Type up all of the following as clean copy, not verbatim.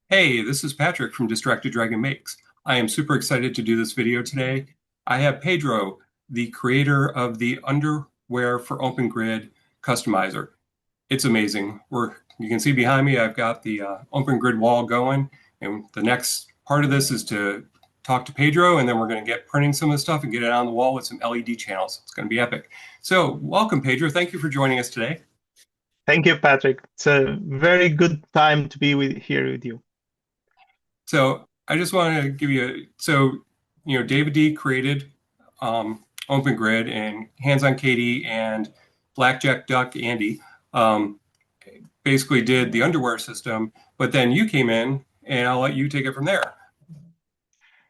Hey, this is Patrick from Distracted Dragon Makes. I am super excited to do this video today. I have Pedro, the creator of the Underware for OpenGrid customizer. It's amazing. You can see behind me, I've got the OpenGrid wall going, and the next part of this is to talk to Pedro, and then we're going to get printing some of the stuff and get it on the wall with some LED channels. It's going to be epic. So, welcome, Pedro. Thank you for joining us today. Thank you, Patrick. It's a very good time to be here with you. So I just want to give David D created OpenGrid and Hands-on Katie and Blackjack Duck Andy um, basically did the underwear system, but then you came in and I'll let you take it from there.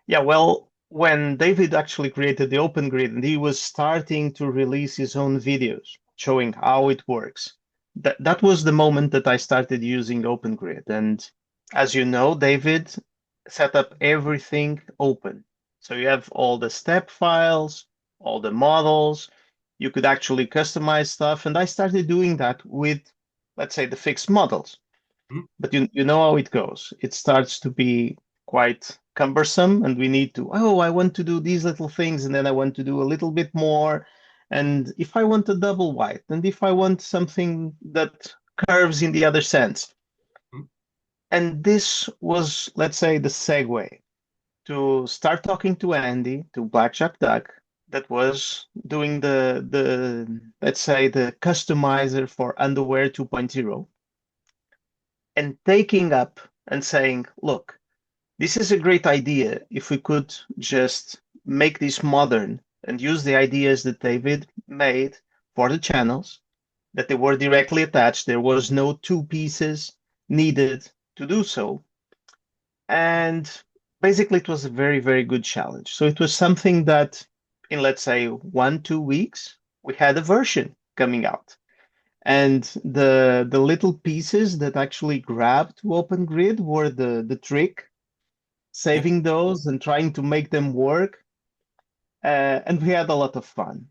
Yeah, well, when David actually created the Open Grid and he was starting to release his own videos showing how it works, that was the moment that I started using Open Grid. And as you know, David set up everything open. So you have all the step files, all the models, you could actually customize stuff. And I started doing that with, let's say, the fixed models. Mhm. But you know how it goes. It starts to be quite cumbersome, and we need to, oh, I want to do these little things, and then I want to do a little bit more. And if I want a double white, and if I want something that curves in the other sense. And this was, let's say, the segue to start talking to Andy, to Blackjack Duck, that was doing the let's say the customizer for Underwear 2.0 and taking up and saying, look, this is a great idea if we could just make this modern and use the ideas that David made for the channels, that they were directly attached. There was no two pieces needed to do so. And basically, it was a very, very good challenge. So it was something that in, let's say, 1, 2 weeks, we had a version coming out. And the little pieces that actually grabbed to Open Grid were the trick, Yeah. saving those and trying to make them work. And we had a lot of fun.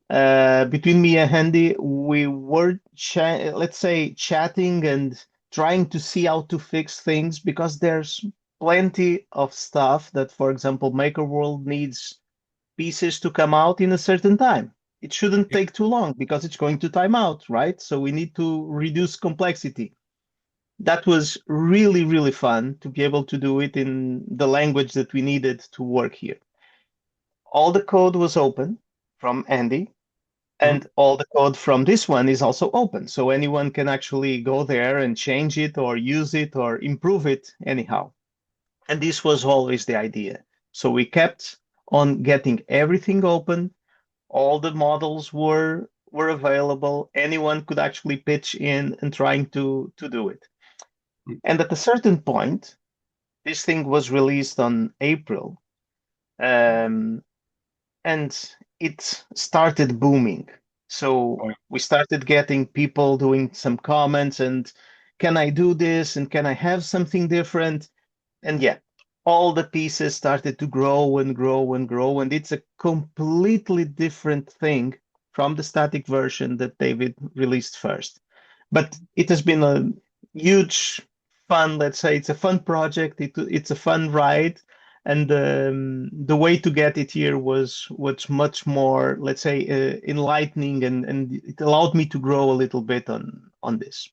Between me and Handy, we were, let's say, chatting and trying to see how to fix things because there's plenty of stuff that, for example, Maker World needs pieces to come out in a certain time. It shouldn't Yeah. take too long because it's going to time out, right? So we need to reduce complexity. That was really, really fun to be able to do it in the language that we needed to work here. All the code was open from Andy, Mhm. and all the code from this one is also open. So anyone can actually go there and change it or use it or improve it anyhow. And this was always the idea. So we kept on getting everything open. All the models were available. Anyone could actually pitch in and trying to do it. And at a certain point, this thing was released on April. Um, and it started booming. So Oh, we started getting people doing some comments and can I do this and can I have something different? And yeah, all the pieces started to grow and grow and grow, and it's a completely different thing from the static version that David released first. But it has been a huge fun, let's say it's a fun project, it's a fun ride. And the way to get it here was much more, let's say, enlightening, and it allowed me to grow a little bit on this.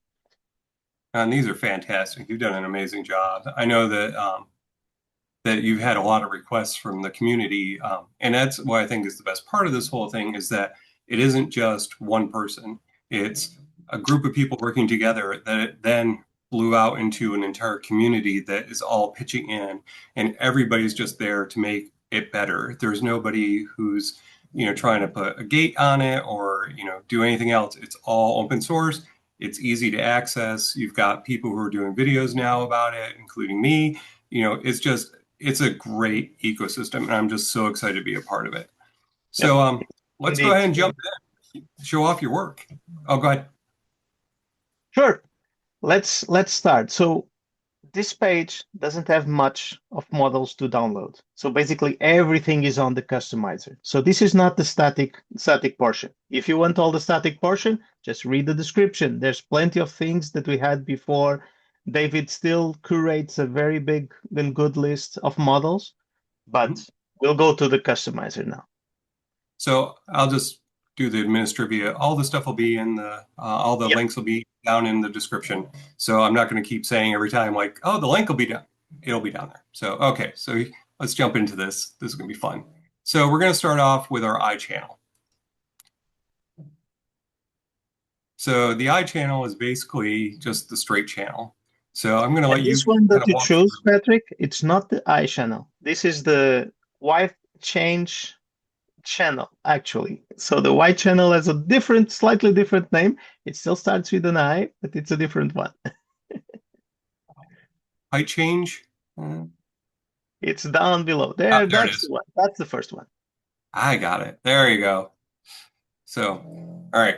and these are fantastic. You've done an amazing job. I know that you've had a lot of requests from the community. And that's what I think is the best part of this whole thing is that it isn't just one person. It's a group of people working together that it then blew out into an entire community that is all pitching in and everybody's just there to make it better. There's nobody who's, trying to put a gate on it or, do anything else. It's all open source. It's easy to access. You've got people who are doing videos now about it, including me. It's a great ecosystem, and I'm just so excited to be a part of it. Yep, So let's go indeed. ahead and jump in, show off your work. Oh, go ahead. Sure. Let's start. So this page doesn't have much of models to download. So basically everything is on the customizer. So this is not the static portion. If you want all the static portion, just read the description. There's plenty of things that we had before David still curates a very big and good list of models, Mhm. but we'll go to the customizer now. So I'll just do the administrivia. All the stuff will be in all the Yep. links will be down in the description. So I'm not going to keep saying every time like, oh, the link will be down. It'll be down there. So, okay. So let's jump into this. This is going to be fun. So we're going to start off with our I channel. So the I channel is basically just the straight channel. So I'm going to And let this you one kind that of you walk chose, through. Patrick, it's not the I channel. This is the white change channel, actually. So the white channel has a different, slightly different name. It still starts with an I, but it's a different one. Height change. It's down below. Ah, There, there it that's the is. one. That's the first one. I got it. There you go. So, all right.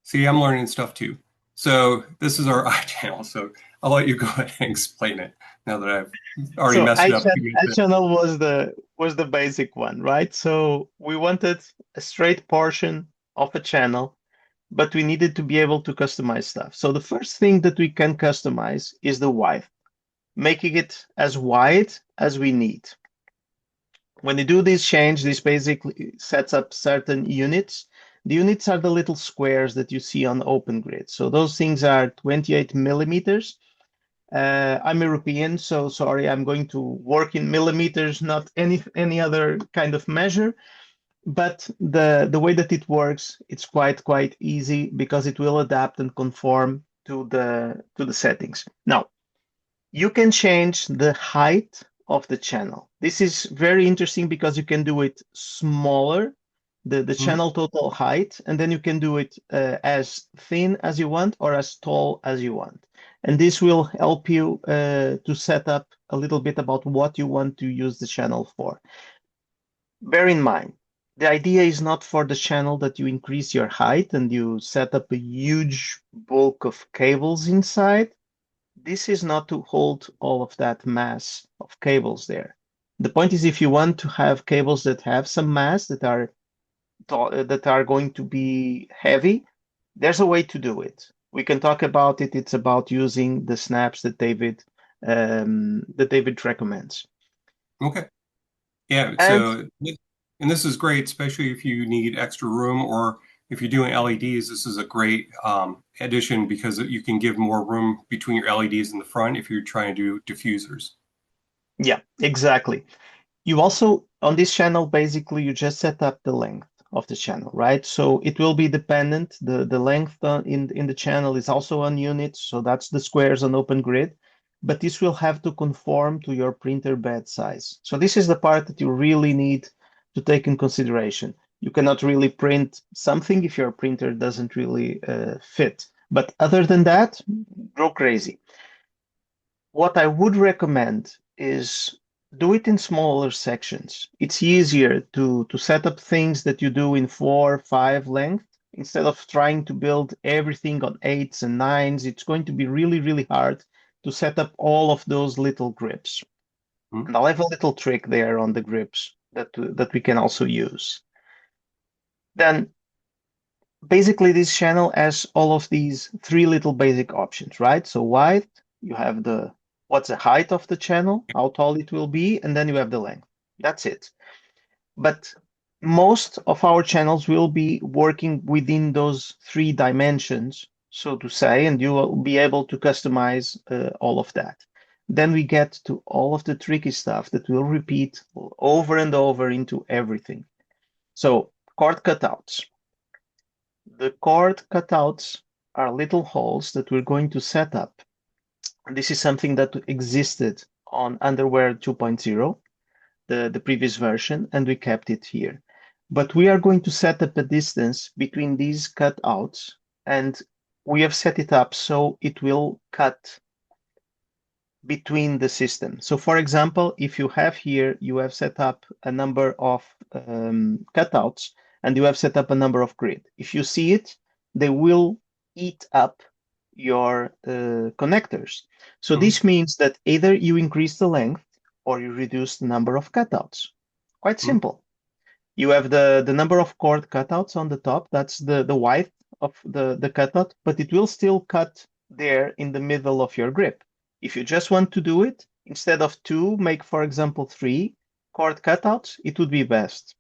See, I'm learning stuff too. So this is our I channel. So I'll let you go ahead and explain it now that I've already So messed it up. You I get channel was the basic one, right? So we wanted a straight portion of a channel, but we needed to be able to customize stuff. So the first thing that we can customize is the width, making it as wide as we need. When you do this change, this basically sets up certain units. The units are the little squares that you see on OpenGrid. So those things are 28 millimeters. I'm European, so sorry, I'm going to work in millimeters, not any other kind of measure. But the way that it works, it's quite easy because it will adapt and conform to the settings. Now, you can change the height of the channel. This is very interesting because you can do it smaller, the Mhm. channel total height, and then you can do it as thin as you want or as tall as you want. And this will help you to set up a little bit about what you want to use the channel for. Bear in mind, the idea is not for the channel that you increase your height and you set up a huge bulk of cables inside. This is not to hold all of that mass of cables there. The point is if you want to have cables that have some mass that are going to be heavy, there's a way to do it. We can talk about it. It's about using the snaps that David recommends. Okay. Yeah. And And this is great, especially if you need extra room or if you're doing LEDs. This is a great addition because you can give more room between your LEDs in the front if you're trying to do diffusers. yeah, exactly. You also, on this channel, basically, you just set up the length of the channel, right? So it will be dependent. The length in the channel is also on units, so that's the squares on OpenGrid, but this will have to conform to your printer bed size. So this is the part that you really need to take in consideration. You cannot really print something if your printer doesn't really fit. But other than that, go crazy. What I would recommend is do it in smaller sections. It's easier to set up things that you do in 4, 5 length instead of trying to build everything on eights and nines. It's going to be really hard to set up all of those little grips. Mhm. And I'll have a little trick there on the grips that we can also use. Then basically this channel has all of these three little basic options, right? So wide, you have the what's the height of the channel, how tall it will be, and then you have the length. That's it. But most of our channels will be working within those three dimensions, so to say, and you will be able to customize all of that. Then we get to all of the tricky stuff that will repeat over and over into everything. So cord cutouts. The cord cutouts are little holes that we're going to set up. This is something that existed on Underware 2.0, the previous version, and we kept it here. But we are going to set up a distance between these cutouts, and we have set it up so it will cut between the system. So for example, if you have here, you have set up a number of cutouts and you have set up a number of grid. If you see it, they will eat up your connectors. So Mhm. this means that either you increase the length or you reduce the number of cutouts. Quite Mhm. simple. You have the number of cord cutouts on the top. That's the width of the cutout, but it will still cut there in the middle of your grip. If you just want to do it, instead of two, make, for example, three cord cutouts, it would be best.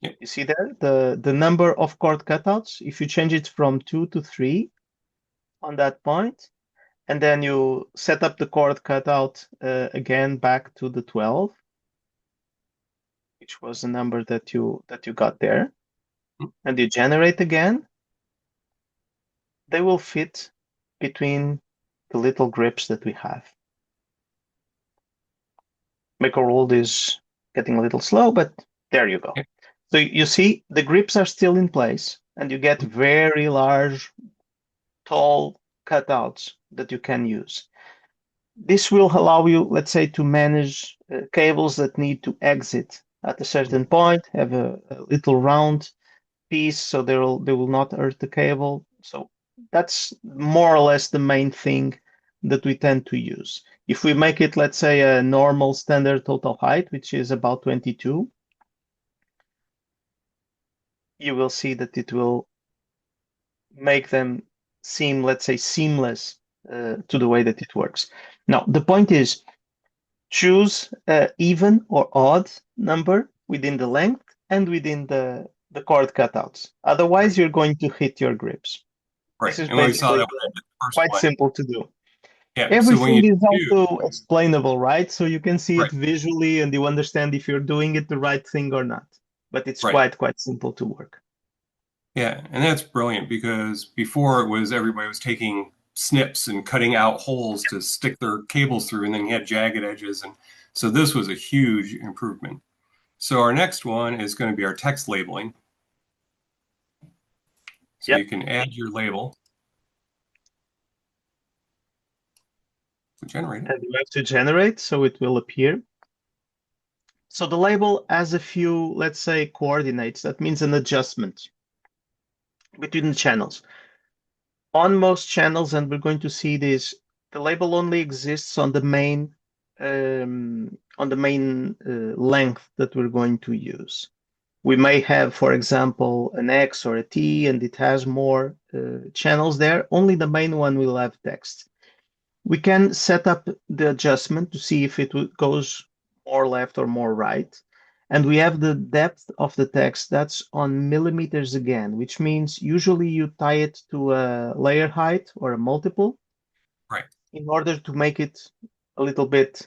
Yep. You see there, the number of cord cutouts, if you change it from two to three on that point, and then you set up the cord cutout again back to the 12, which was the number that you got there, and you generate again, they will fit between the little grips that we have. Macro is getting a little slow, but there you go. Yep. So you see the grips are still in place, and you get very large, tall cutouts that you can use. This will allow you, let's say, to manage cables that need to exit at a certain point, have a little round piece so they will not hurt the cable. So that's more or less the main thing that we tend to use. If we make it, let's say, a normal standard total height, which is about 22, you will see that it will make them seem, let's say, seamless to the way that it works. Now, the point is choose even or odd number within the length and within the cord cutouts. Right. Otherwise, you're going to hit your grips. Right. This is And we saw that basically when I did the first quite one. simple to do. Yeah. So when Everything you is do, also explainable, right? So you can see it right, visually and you understand if you're doing it the right thing or not. But it's right. quite simple to work. Yeah. And that's brilliant because before it was everybody was taking snips and cutting out holes to stick their cables through, and then you had jagged edges. And so this was a huge improvement. So our next one is going to be our text labeling. So Yep. you can add your label to generate it. And you have to generate, so it will appear. So the label has a few, let's say, coordinates. That means an adjustment between the channels. On most channels, and we're going to see this, the label only exists on the main length that we're going to use. We may have, for example, an X or a T, and it has more channels there. Only the main one will have text. We can set up the adjustment to see if it goes more left or more right. And we have the depth of the text that's on millimeters again, which means usually you tie it to a layer height or a multiple Right, in order to make it a little bit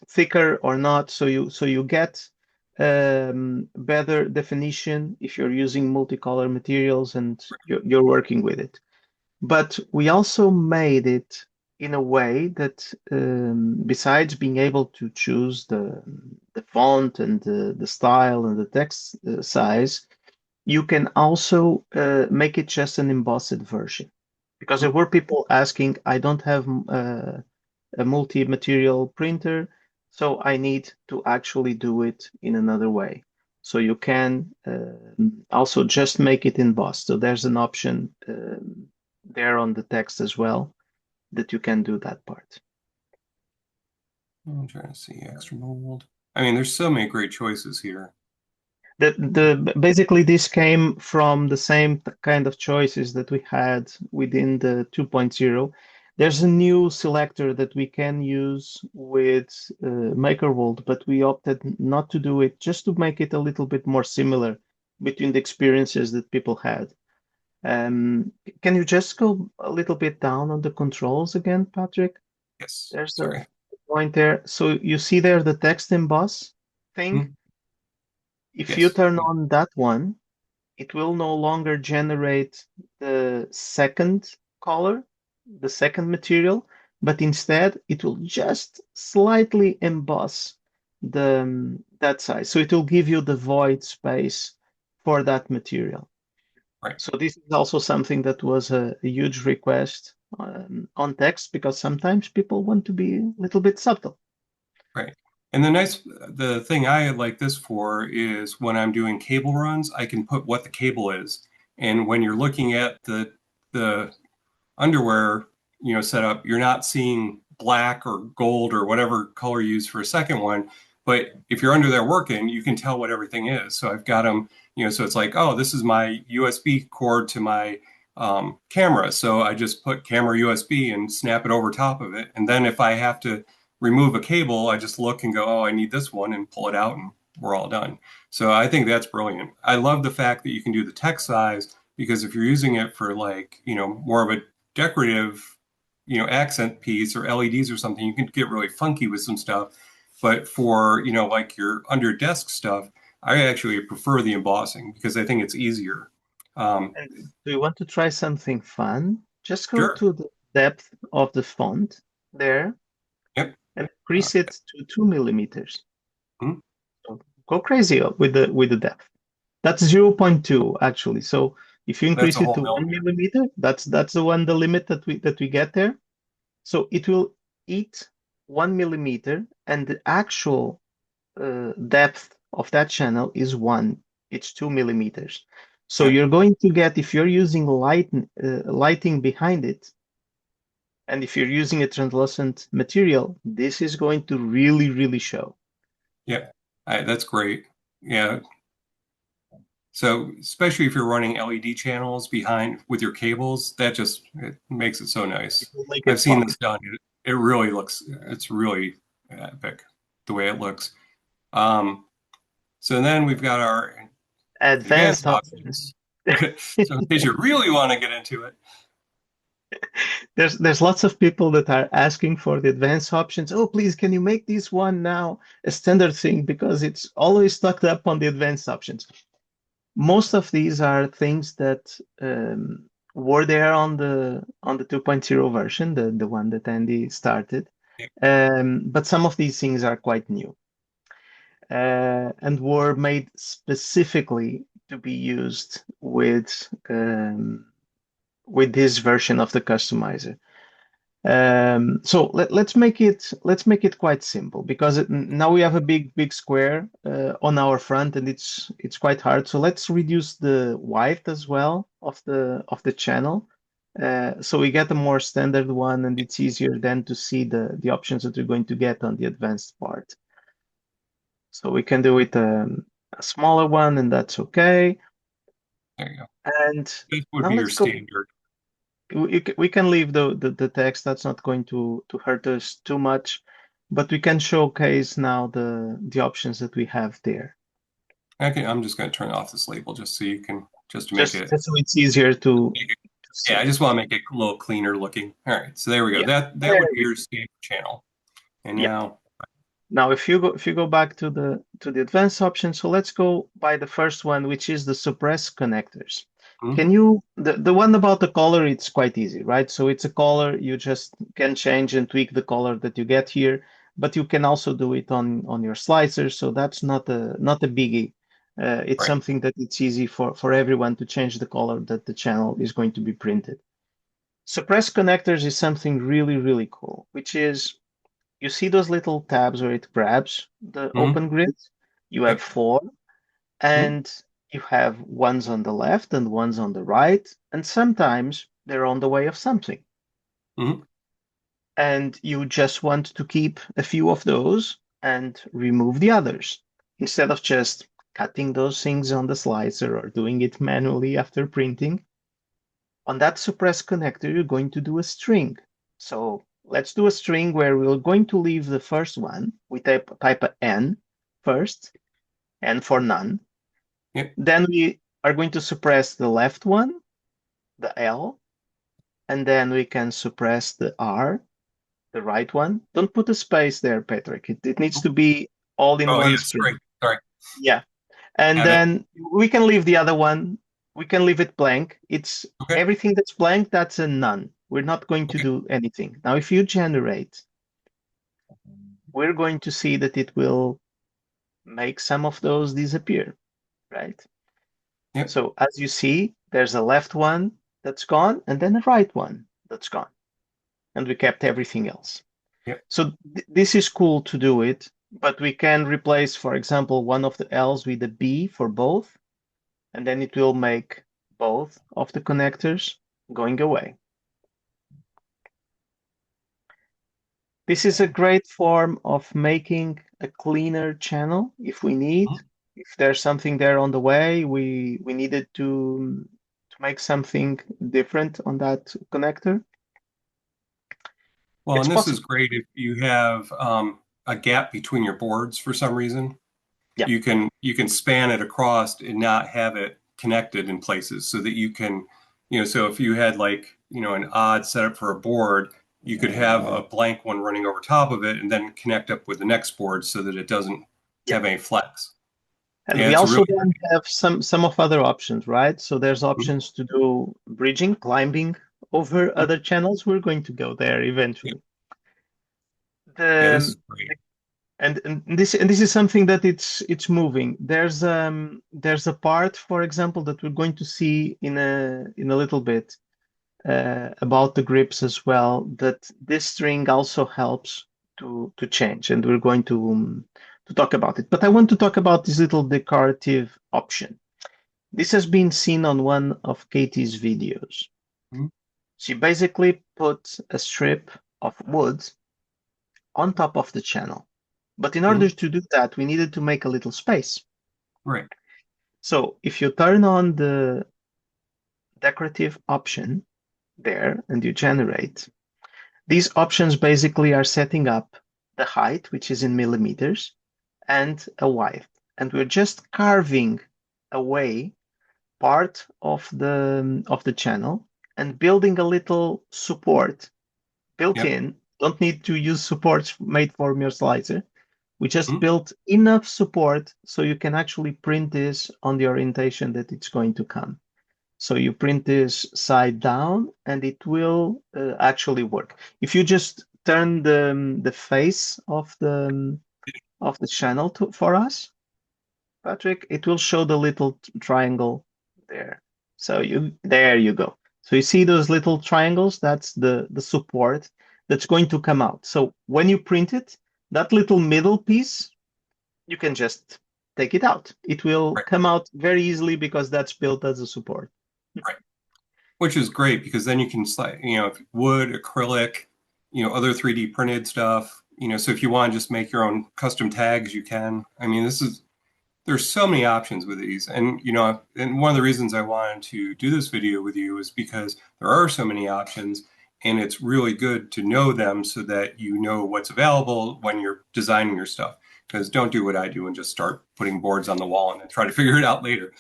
thicker or not. So you get better definition if you're using multicolor materials and you're working with it. But we also made it in a way that, besides being able to choose the font and the style and the text size, you can also make it just an embossed version. Because there were people asking, I don't have a multi-material printer, so I need to actually do it in another way. So you can also just make it embossed. So there's an option there on the text as well that you can do that part. I'm trying to see extra mold. I mean, there's so many great choices here. Basically this came from the same kind of choices that we had within the 2.0. There's a new selector that we can use with MakerWorld, but we opted not to do it just to make it a little bit more similar between the experiences that people had. Can you just go a little bit down on the controls again, Patrick? Yes, There's a sorry. point there. So you see there the text emboss thing. Hmm. If you Yes. turn on that one, it will no longer generate the second color, the second material, but instead it will just slightly emboss that size. So it will give you the void space for that material. Right, So this is also something that was a huge request on text because sometimes people want to be a little bit subtle. right. And the thing I like this for is when I'm doing cable runs, I can put what the cable is. And when you're looking at the underwear, setup, you're not seeing black or gold or whatever color you use for a second one. But if you're under there working, you can tell what everything is. So I've got them, so it's like, oh, this is my USB cord to my camera. So I just put camera USB and snap it over top of it. And then if I have to remove a cable, I just look and go, oh, I need this one and pull it out and we're all done. So I think that's brilliant. I love the fact that you can do the text size because if you're using it for like, more of a decorative, accent piece or LEDs or something, you can get really funky with some stuff. But for, like your under desk stuff, I actually prefer the embossing because I think it's easier. Um, And do you want to try something fun? Just go sure. to the depth of the font there Yep. and Uh, increase it to 2 millimeters. hmm, So go crazy with the depth. That's zero point 0.2 actually. So if you that's increase a it whole to one millimeter. millimeter, that's the one the limit that we get there. So it will eat 1 millimeter, and the actual depth of that channel is one. It's 2 millimeters. So Yep. you're going to get, if you're using lighting behind it, and if you're using a translucent material, this is going to really, really show. Yep. That's great. Yeah. So especially if you're running LED channels behind with your cables, that just it makes it so It nice. will make I've it seen pop. this done. It really looks, it's really epic the way it looks. Um, so then we've got our Advanced advanced options. options. So in case you really want to get into it, There's lots of people that are asking for the advanced options. Oh, please, can you make this one now a standard thing because it's always stuck up on the advanced options. Most of these are things that were there on the 2.0 version, the one that Andy started. But some of these things are quite new and were made specifically to be used with this version of the customizer. So let's make it quite simple because now we have a big square on our front and it's quite hard. So let's reduce the width as well of the channel. So we get a more standard one and it's easier then to see the options that we're going to get on the advanced part. So we can do it a smaller one and that's okay. there you go. And This would now be your let's go. standard. We can leave the text. That's not going to hurt us too much, but we can showcase now the options that we have there. I'm just going to turn off this label just so you can, just to Just so it's easier to make it, to yeah, I see. just want to make it a little cleaner looking. All right, so there we go. Yeah, That there would be we your go. standard channel. And Yeah. now, Now, if you go back to the advanced option, so let's go by the first one, which is the suppress connectors. hmm, Can you the one about the color? It's quite easy, right? So it's a color. You just can change and tweak the color that you get here, but you can also do it on your slicer. So that's not a biggie. It's right. something that it's easy for everyone to change the color that the channel is going to be printed. Suppress connectors is something really, really cool, which is you see those little tabs where it grabs the Hmm, open grid? You have yep. four, Hmm, and you have ones on the left and ones on the right, and sometimes they're on the way of something. hmm, And you just want to keep a few of those and remove the others instead of just cutting those things on the slicer or doing it manually after printing. On that suppress connector, you're going to do a string. So let's do a string where we're going to leave the first one. We type a N first, N for none. yep. Then we are going to suppress the left one, the L, and then we can suppress the R, the right one. Don't put a space there, Patrick. It needs to be all in Oh, one yeah, string. sorry. Yeah. And Got it. then we can leave the other one. We can leave it blank. It's Okay, everything that's blank, that's a none. We're not going to okay. do anything. Now, if you generate, we're going to see that it will make some of those disappear, right? Yep, So as you see, there's a left one that's gone and then a right one that's gone. And we kept everything else. yep, So this is cool to do it, but we can replace, for example, one of the L's with a B for both, and then it will make both of the connectors going away. This is a great form of making a cleaner channel if we need. mhm, If there's something there on the way, we needed to to make something different on that connector. Well, It's and this possible. is great if you have a gap between your boards for some reason. Yeah. You can span it across and not have it connected in places so that you can, so if you had like, an odd setup for a board, you could have a blank one running over top of it and then connect up with the next board so that it doesn't Yeah. have any flex. And Yeah, we it's a also really then have some of other options, right? So there's great. options to do bridging, climbing over Mhm. other channels. We're going to go there Yeah, eventually. yeah, this The is great. and this is something that it's moving. There's a part, for example, that we're going to see in a little bit about the grips as well. That this string also helps to change, and we're going to talk about it. But I want to talk about this little decorative option. This has been seen on one of Katie's videos. Mhm. She basically put a strip of wood on top of the channel. But in order Mhm. to do that, we needed to make a little space. Right. So if you turn on the decorative option there and you generate, these options basically are setting up the height, which is in millimeters, and a width. And we're just carving away part of the channel and building a little support built Yep. in. Don't need to use supports made from your slicer. We just Mhm. built enough support so you can actually print this on the orientation that it's going to come. So you print this side down and it will actually work. If you just turn the face of the channel for us, Patrick, it will show the little triangle there. So there you go. So you see those little triangles? That's the support that's going to come out. So when you print it, that little middle piece, you can just take it out. It will Right. come out very easily because that's built as a support. Right. Which is great because then you can slide, wood, acrylic, other 3D printed stuff. So if you want to just make your own custom tags, you can. I mean, there's so many options with these. And, and one of the reasons I wanted to do this video with you is because there are so many options and it's really good to know them so that you know what's available when you're designing your stuff. Because don't do what I do and just start putting boards on the wall and then try to figure it out later.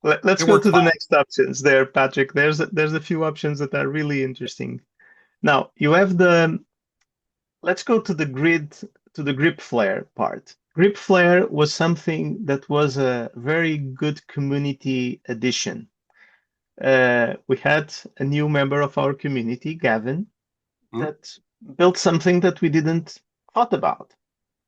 Let's It go worked to the fine. next options there, Patrick. There's a few options that are really interesting. Now you have let's go to the grip flare part. Grip flare was something that was a very good community addition. We had a new member of our community, Gavin, Mm, that built something that we didn't thought about.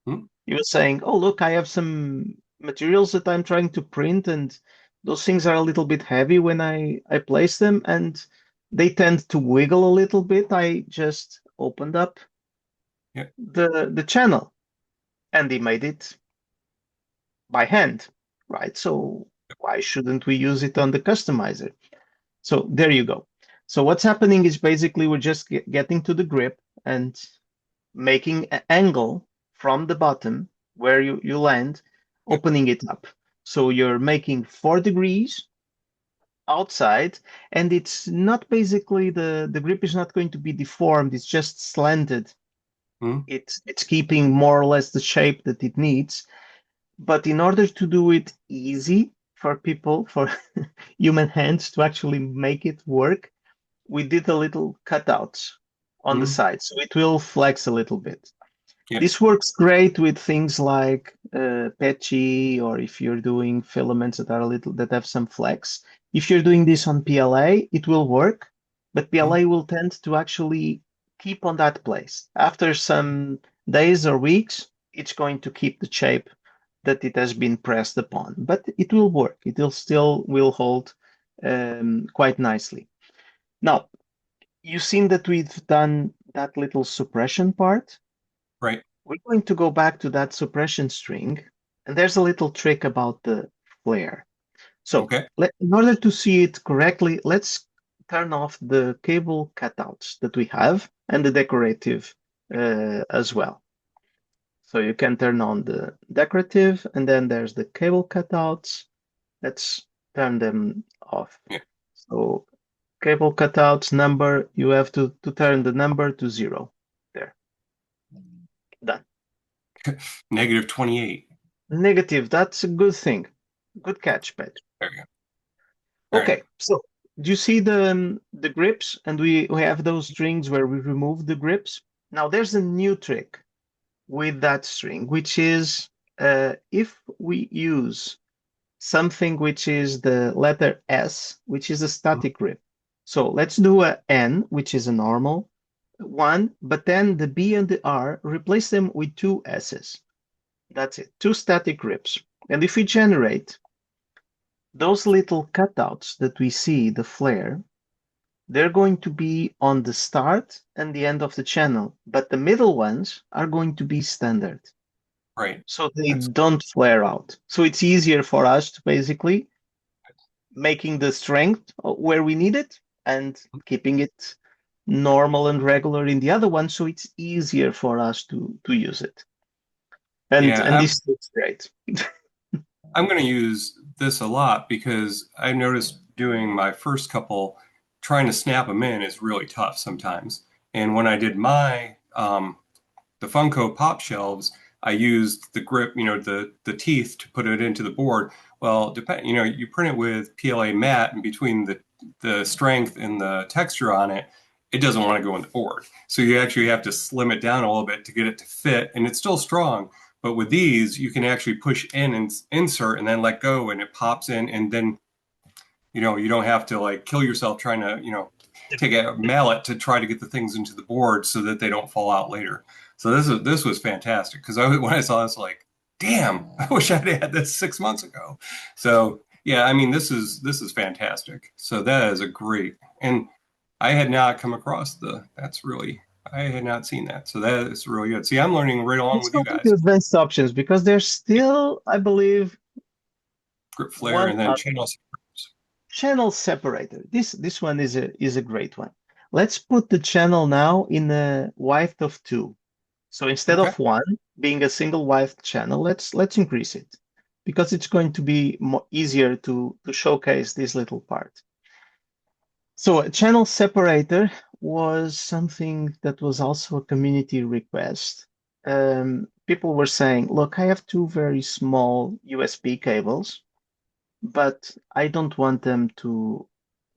mm, He was saying, "Oh, look, I have some materials that I'm trying to print, and those things are a little bit heavy when I place them, and they tend to wiggle a little bit. I just opened up yeah, the channel, and he made it by hand, right? So why shouldn't we use it on the customizer?" So there you go. So what's happening is basically we're just getting to the grip and making an angle from the bottom where you land, yeah, opening it up. So you're making 4 degrees outside, and it's not basically the grip is not going to be deformed, it's just slanted. mm, It's keeping more or less the shape that it needs. But in order to do it easy for people, for human hands to actually make it work, we did a little cutouts on the mm, side, so it will flex a little bit. yeah, This works great with things like patchy, or if you're doing filaments that are a little that have some flex. If you're doing this on PLA, it will work, but mm, PLA will tend to actually keep on that place. After some days or weeks, it's going to keep the shape that it has been pressed upon, but it will work. It will still will hold quite nicely. Now, you've seen that we've done that little suppression part. right. We're going to go back to that suppression string, and there's a little trick about the flare. So Okay. in order to see it correctly, let's turn off the cable cutouts that we have and the decorative as well. So you can turn on the decorative, and then there's the cable cutouts. Let's turn them off. Yeah. So cable cutouts number, you have to turn the number to 0. There, done. Negative 28. Negative, that's a good thing. Good catch, Pedro. There you go. All right. Okay, so do you see the grips? And we have those strings where we remove the grips. Now there's a new trick with that string, which is if we use something which is the letter S, which is a Mhm. static grip. So let's do a N, which is a normal one, but then the B and the R, replace them with two S's. That's it, two static grips. And if we generate those little cutouts that we see, the flare, they're going to be on the start and the end of the channel, but the middle ones are going to be standard. Right. So they That's don't flare out. So it's easier for us to basically making the strength where we need it and keeping it normal and regular in the other one. So it's easier for us to use it. And yeah. this looks great. I'm going to use this a lot because I noticed doing my first couple, trying to snap them in is really tough sometimes. And when I did my the Funko pop shelves, I used the grip, the teeth to put it into the board. Well, you print it with PLA matte, and between the strength and the texture on it, it doesn't want to go in the board. So you actually have to slim it down a little bit to get it to fit, and it's still strong. But with these, you can actually push in and insert and then let go, and it pops in, and then you don't have to like kill yourself trying to take a mallet to try to get the things into the board so that they don't fall out later. So this was fantastic because when I saw this, like, damn, I wish I'd had this 6 months ago. So yeah, I mean this is fantastic. So that is a great, and I had not come across that's really, I had not seen that. So that is really good. See, I'm learning right along Let's with you go to the guys. advanced options because there's still, I believe, Grip flare one and then other channels. channel separator. This one is a great one. Let's put the channel now in a width of 2. So instead Okay. of 1 being a single width channel, let's increase it because it's going to be more easier to showcase this little part. So a channel separator was something that was also a community request. People were saying, look, I have two very small USB cables, but I don't want them to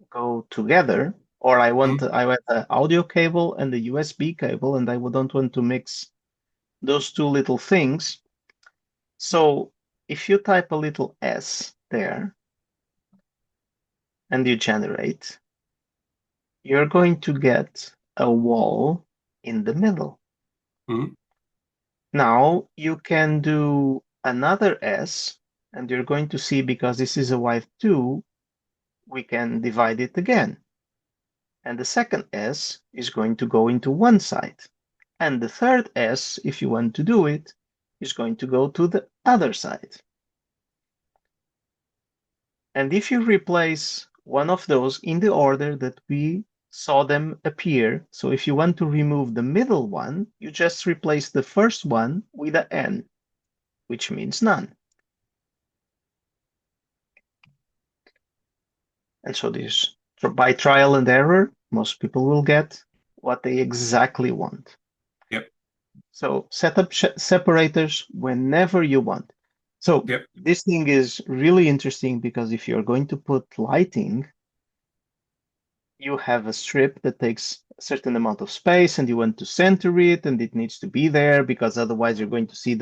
go together, or I want an audio cable and a USB cable, and I don't want to mix those two little things. So if you type a little S there and you generate, you're going to get a wall in the middle. Mm-hmm. Now you can do another S, and you're going to see because this is a width 2, we can divide it again. And the second S is going to go into one side. And the third S, if you want to do it, is going to go to the other side. And if you replace one of those in the order that we saw them appear, so if you want to remove the middle one, you just replace the first one with a N, which means none. And so this, by trial and error, most people will get what they exactly want. Yep. So set up separators whenever you want. So Yep. this thing is really interesting because if you're going to put lighting, you have a strip that takes a certain amount of space and you want to center it and it needs to be there because otherwise you're going to see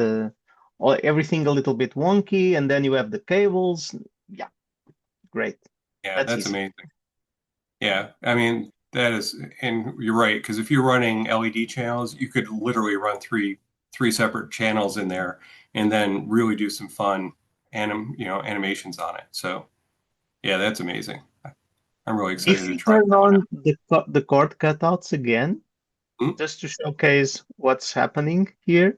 everything a little bit wonky and then you have the cables. Yeah, great. Yeah, That's that's easy. amazing. Yeah, I mean that is, and you're right, because if you're running LED channels, you could literally run three separate channels in there, and then really do some fun animations on it. So yeah, that's amazing. I'm really excited If to you try turn that one out. on the cord cutouts again, Mm, just to showcase what's happening here,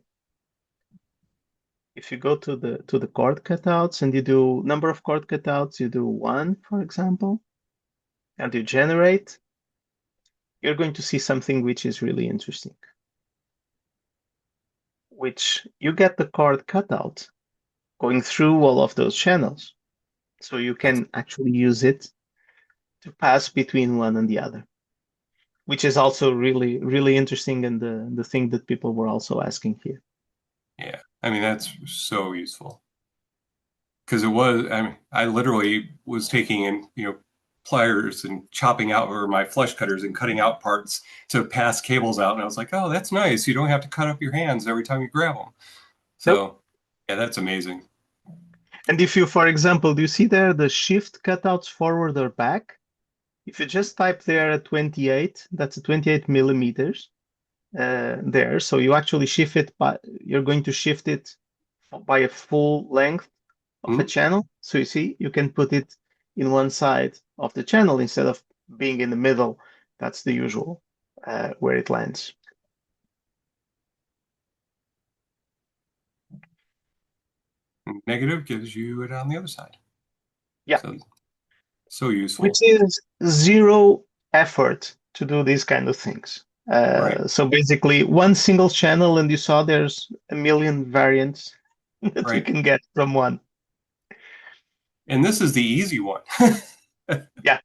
if you go to the cord cutouts and you do number of cord cutouts, you do 1, for example, and you generate, you're going to see something which is really interesting, which you get the cord cutout going through all of those channels. So you That's can actually use it to pass between one and the other, which is also really, really interesting and the thing that people were also asking here. yeah. I mean, that's so useful because it was. I mean, I literally was taking in, pliers and chopping out or my flush cutters and cutting out parts to pass cables out, and I was like, oh, that's nice. You don't have to cut up your hands every time you grab them. Nope. So, yeah, that's amazing. And if you, for example, do you see there the shift cutouts forward or back? If you just type there at 28, that's a 28 millimeters there. So you actually shift it by, you're going to shift it by a full length of a Hmm? channel. So you see, you can put it in one side of the channel instead of being in the middle. That's the usual where it lands. Negative gives you it on the other side. Yeah, So, so which useful. is zero effort to do these kind of things. Right, So basically, one single channel, and you saw there's a million variants that you right. can get from one. And this is the easy one. Yeah,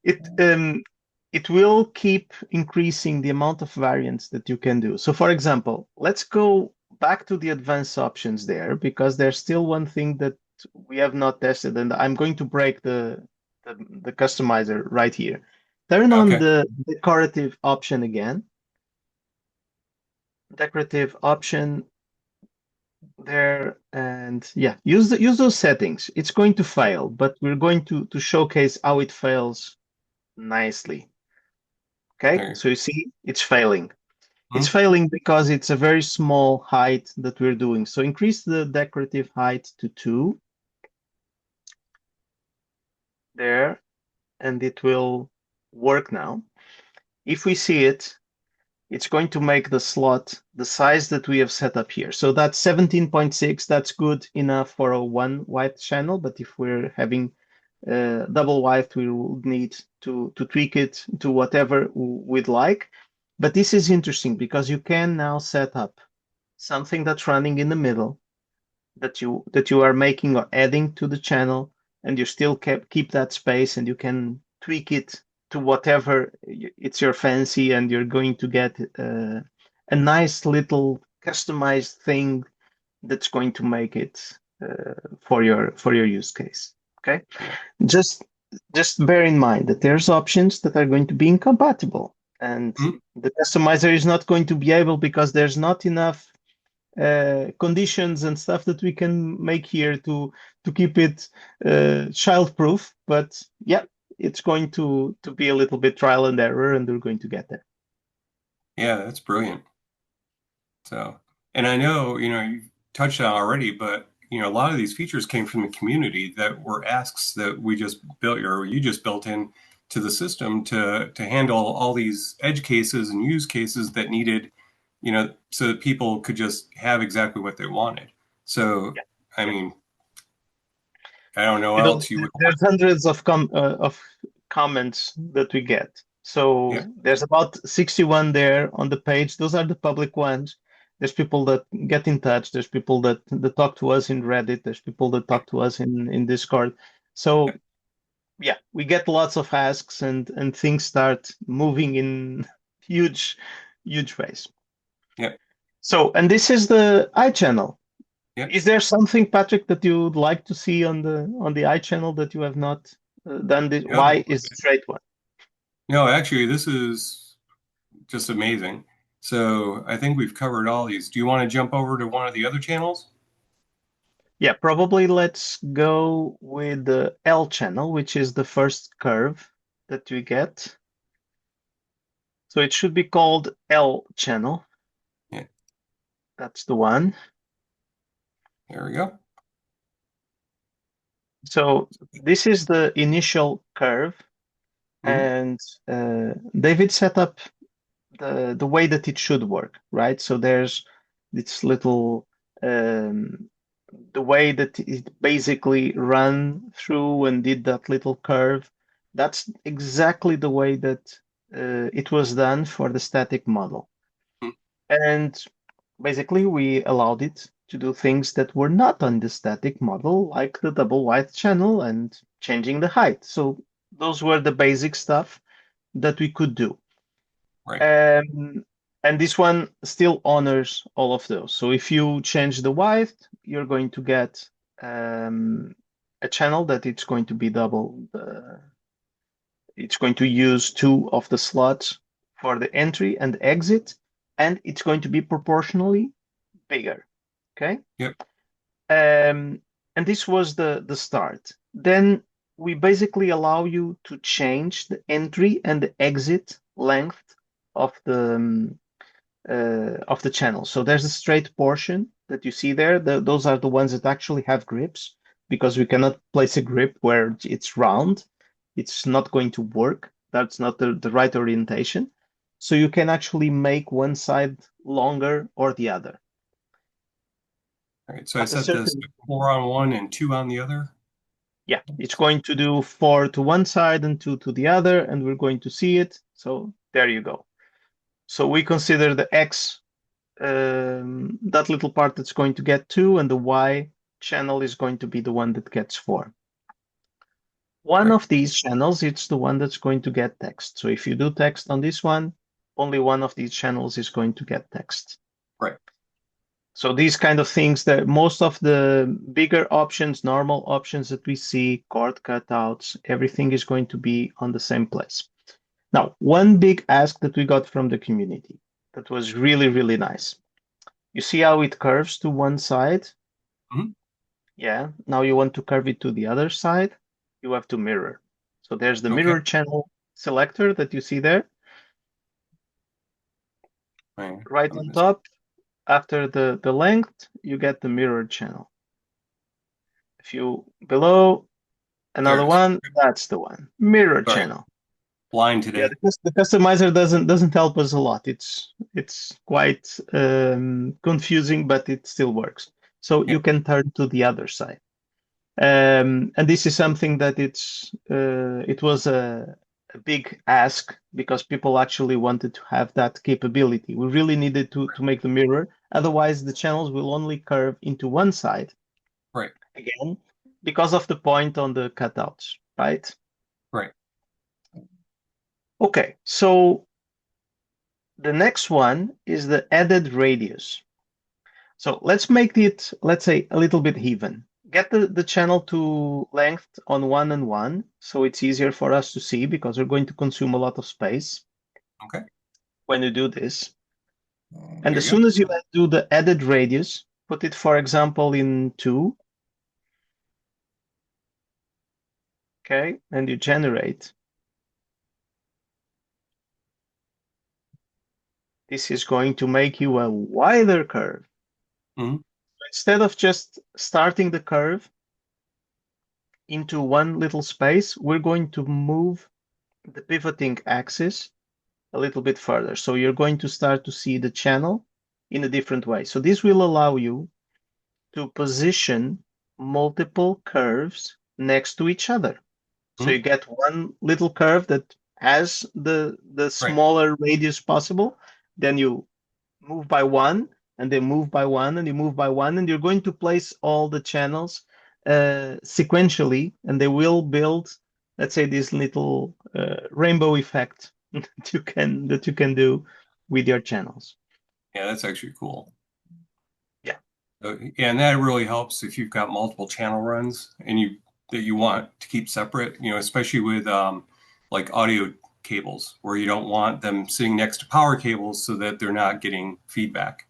it it will keep increasing the amount of variants that you can do. So, for example, let's go back to the advanced options there because there's still one thing that we have not tested, and I'm going to break the customizer right here. Turn on Okay, the decorative option again. Decorative option there, and yeah, use those settings. It's going to fail, but we're going to showcase how it fails nicely. Okay, there you so you see, it's failing. go. It's failing because it's a very small height that we're doing. So increase the decorative height to 2 there, and it will work now. If we see it, it's going to make the slot the size that we have set up here. So that's 17.6. That's good enough for a one white channel. But if we're having double white, we will need to tweak it to whatever we'd like. But this is interesting because you can now set up something that's running in the middle that you are making or adding to the channel, and you still keep that space, and you can tweak it to whatever it's your fancy, and you're going to get a nice little customized thing that's going to make it for your use case. Okay, Yeah. just just bear in mind that there's options that are going to be incompatible, and Mhm. the customizer is not going to be able because there's not enough conditions and stuff that we can make here to keep it child-proof. But yeah, it's going to be a little bit trial and error, and we're going to get there. Yeah, that's brilliant. So, and I know, you've touched on already, but a lot of these features came from the community that were asks that we just built or you just built in to the system to handle all these edge cases and use cases that needed, so that people could just have exactly what they wanted. So, Yeah. I mean, I don't know You know, else you would want. there's hundreds of comments that we get. Yeah, So there's about 61 there on the page. Those are the public ones. There's people that get in touch. There's people that talk to us in Reddit. There's people that yeah, talk to us in Discord. yeah, So yeah, we get lots of asks, and things start moving in huge, huge ways. yeah, So, and this is the iChannel. yeah. Is there something, Patrick, that you would like to see on the iChannel that you have not done? This? No, Why is the straight one? no, actually, this is just amazing. So I think we've covered all these. Do you want to jump over to one of the other channels? Yeah, probably let's go with the L channel, which is the first curve that we get. So it should be called L channel. Yeah, That's the one. there we go. So this is the initial curve, Mhm. and David set up the way that it should work, right? So there's this little um, the way that it basically ran through and did that little curve. That's exactly the way that it was done for the static model. Mhm. And basically, we allowed it. to do things that were not on the static model, like the double width channel and changing the height. So those were the basic stuff that we could do. Right. Um, and this one still honors all of those. So if you change the width, you're going to get a channel that it's going to be double. It's going to use two of the slots for the entry and exit, and it's going to be proportionally bigger. Okay. Yep. And this was the start. Then we basically allow you to change the entry and the exit length of the channel. So there's a straight portion that you see there. Those are the ones that actually have grips because we cannot place a grip where it's round. It's not going to work. That's not the right orientation. So you can actually make one side longer or the other. All right. So I At a set this certain, to 4 on one and 2 on the other. yeah, it's going to do four to one side and two to the other, and we're going to see it. So there you go. So we consider the X that little part that's going to get two, and the Y channel is going to be the one that gets four. One Right. of these channels, it's the one that's going to get text. So if you do text on this one, only one of these channels is going to get text. Right. So these kind of things that most of the bigger options, normal options that we see, chord cutouts, everything is going to be on the same place. Now, one big ask that we got from the community that was really, really nice. You see how it curves to one side? Mhm. Yeah. Now you want to curve it to the other side, you have to mirror. So there's the Okay. mirror channel selector that you see there, Right. right on top. After the length, you get the mirror channel. If you below There another it is. one, that's the one. Mirror Sorry. channel. Blind Yeah, today. the customizer doesn't help us a lot. It's quite confusing, but it still works. So Yeah. you can turn to the other side. And this is something that it was a big ask because people actually wanted to have that capability. We really needed to make the mirror. Otherwise, the channels will only curve into one side Right. again because of the point on the cutouts, right? Right. Okay, so the next one is the added radius. So let's make it, let's say, a little bit even. Get the channel to length on 1 and 1, so it's easier for us to see because we're going to consume a lot of space Okay. when you do this. And There as you soon as you do the added radius, put it, for example, in 2, okay, and you generate. This is going to make you a wider curve. go. Hmm. Instead of just starting the curve into one little space, we're going to move the pivoting axis a little bit further. So you're going to start to see the channel in a different way. So this will allow you to position multiple curves next to each other. So Hmm. you get one little curve that has the Right. smaller radius possible, then you move by one, and then move by one, and you move by one, and you're going to place all the channels sequentially, and they will build, let's say, this little rainbow effect that you can do with your channels. Yeah, that's actually cool. Yeah. Yeah, and that really helps if you've got multiple channel runs and you that you want to keep separate, especially with like audio cables where you don't want them sitting next to power cables so that they're not getting feedback.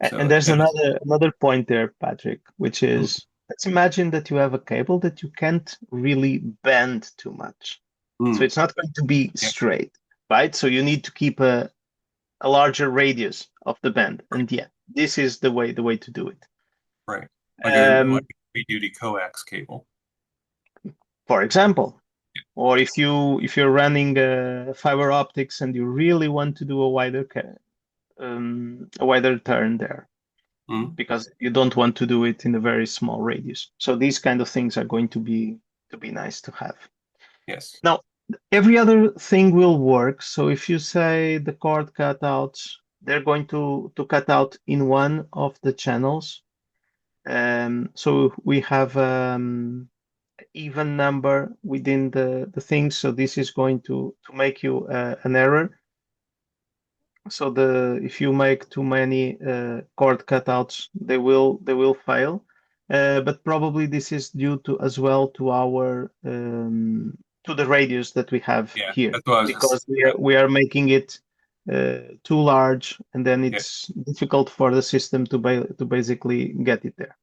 And So there's that is, another point there, Patrick, which mm, is let's imagine that you have a cable that you can't really bend too much. So mm, it's not going to be yeah, straight, right? So you need to keep a larger radius of the bend. And yeah, this is the way to do it. right. Um, Like a heavy duty coax cable. for example, or if you're running fiber optics and you really want to do a wider turn there Mm, because you don't want to do it in a very small radius. So these kind of things are going to be nice to have. yes. Now, every other thing will work. So if you say the cord cutouts, they're going to cut out in one of the channels. So we have even number within the thing. So this is going to make you an error. So if you make too many cord cutouts, they will fail. But probably this is due to as well to our to the radius that we have Yeah, here, that's what I was just. because we are making it too large, and then Yeah, it's difficult for the system to basically get it there.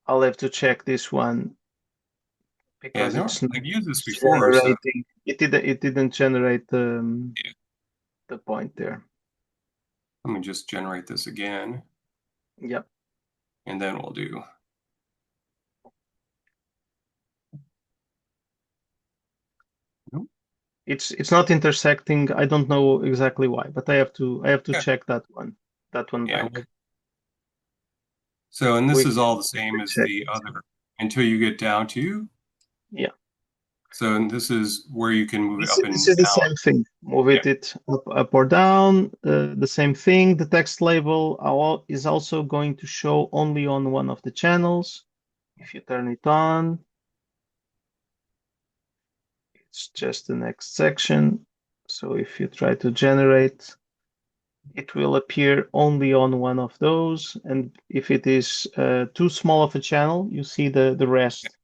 I'll have to check this one yeah. because No, it's not I've used this before, so generating. It didn't generate yeah. the point there. Let me just generate this again, Yep. and then we'll do. Nope. It's not intersecting. I don't know exactly why, but I have to Yeah, check that one yeah. back. So, and this We is all the we same can as check the it. other until you get down to. Yeah. So, and this is where you can move it This up this and is the down. same thing. Move Yeah. it up or down. The same thing. The text label is also going to show only on one of the channels. If you turn it on, it's just the next section. So if you try to generate, it will appear only on one of those. And if it is too small of a channel, you see the rest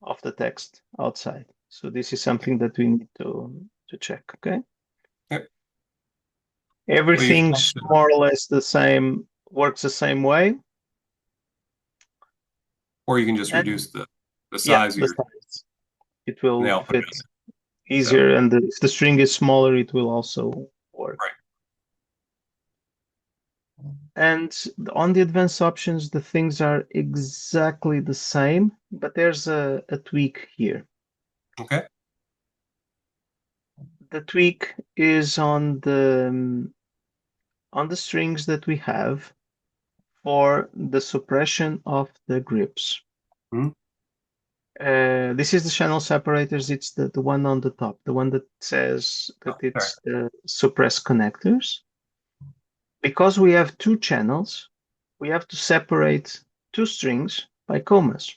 of the text outside. So this is Okay. something that we need to check, okay? Yep. Well, you can Everything's also, more or less the same, works the same way. or you can just And reduce the yeah, size of the your size. It will nail. fit So, easier. And if the string is smaller, it will also work. right. And on the advanced options, the things are exactly the same, but there's a tweak here. Okay. The tweak is on the strings that we have for the suppression of the grips. Hmm. This is the channel separators. It's the one on the top, the one that says Oh, that sorry. it's the suppress connectors. Because we have two channels, we have to separate two strings by commas.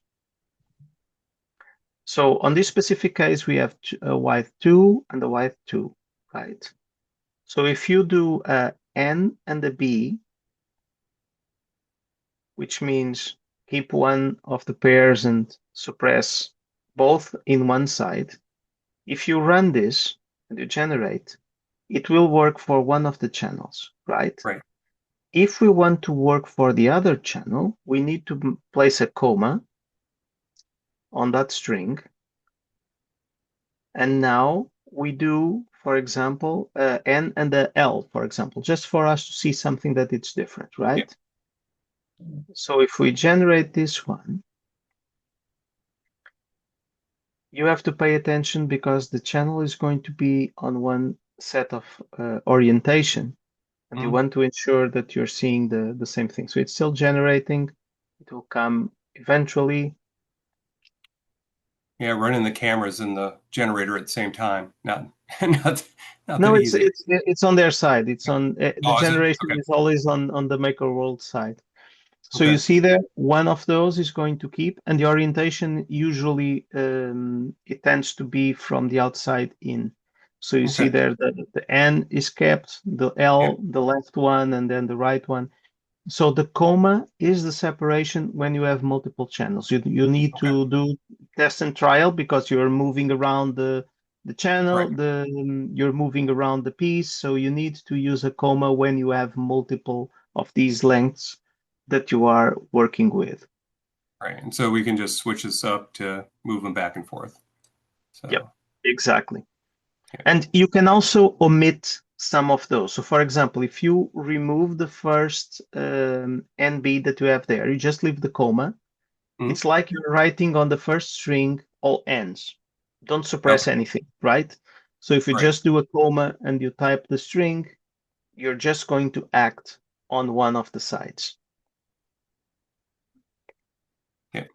So on this specific case, we have a width 2 and a width 2, right? So if you do a N and a B, which means keep one of the pairs and suppress both in one side, if you run this and you generate, it will work for one of the channels, right? Right. If we want to work for the other channel, we need to place a comma on that string. And now we do, for example, N and a L, for example, just for us to see something that it's different, Yeah. right? So if we generate this one, you have to pay attention because the channel is going to be on one set of orientation, and you Hmm. want to ensure that you're seeing the same thing. So it's still generating. It will come eventually. Yeah. Running the cameras and the generator at the same time. Not, not, not that No, it's easy. it's it's on their side. It's on the Oh, is it? generation Okay. is always on the maker world side. So you Okay. see there, one of those is going to keep, and the orientation usually it tends to be from the outside in. So you see Okay. there the N is kept, the Yeah. L, the left one, and then the right one. So the comma is the separation when you have multiple channels. You need Okay. to do test and trial because you're moving around the Right. channel, you're moving around the piece. So you need to use a comma when you have multiple of these lengths that you are working with. Right. And so we can just switch this up to move them back and forth. Yep, So, exactly. yeah. And you can also omit some of those. So for example, if you remove the first NB that you have there, you just leave the comma. Mhm. It's like you're writing on the first string all ends. Don't suppress Okay. anything, right? So if you Right. just do a comma and you type the string, you're just going to act on one of the sides. Yeah.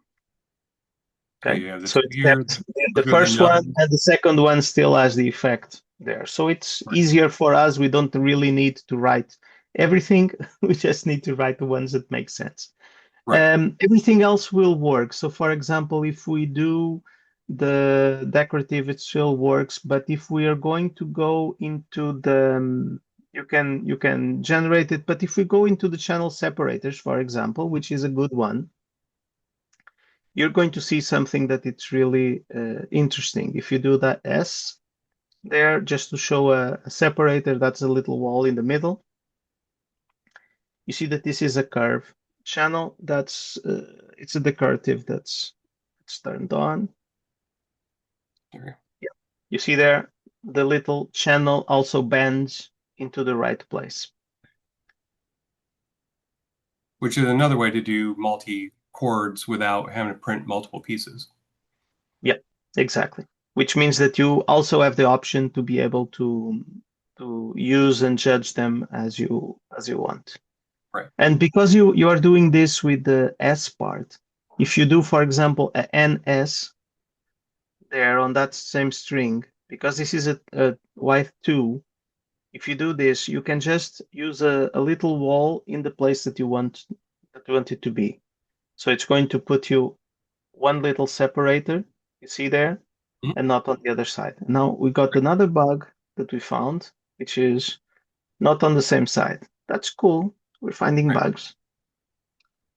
So Okay. you have this So it's here, kept the the bigger than first the other. one, and the second one still has the effect there. So it's Right. easier for us. We don't really need to write everything. We just need to write the ones that make sense. Right. Everything else will work. So for example, if we do the decorative, it still works. But if we are going to go into the, you can generate it. But if we go into the channel separators, for example, which is a good one, you're going to see something that it's really interesting. If you do that S there, just to show a separator, that's a little wall in the middle. You see that this is a curve channel. That's it's a decorative that's turned on. There. Yeah. You see there, the little channel also bends into the right place. Which is another way to do multi chords without having to print multiple pieces. Yeah, exactly. Which means that you also have the option to be able to use and judge them as you want. Right. And because you are doing this with the S part, if you do, for example, a NS there on that same string, because this is a width 2, if you do this, you can just use a little wall in the place that you want it to be. So it's going to put you one little separator, you see there, Mhm. and not on the other side. Now we got another bug that we found, which is not on the same side. That's cool. We're finding Right. bugs.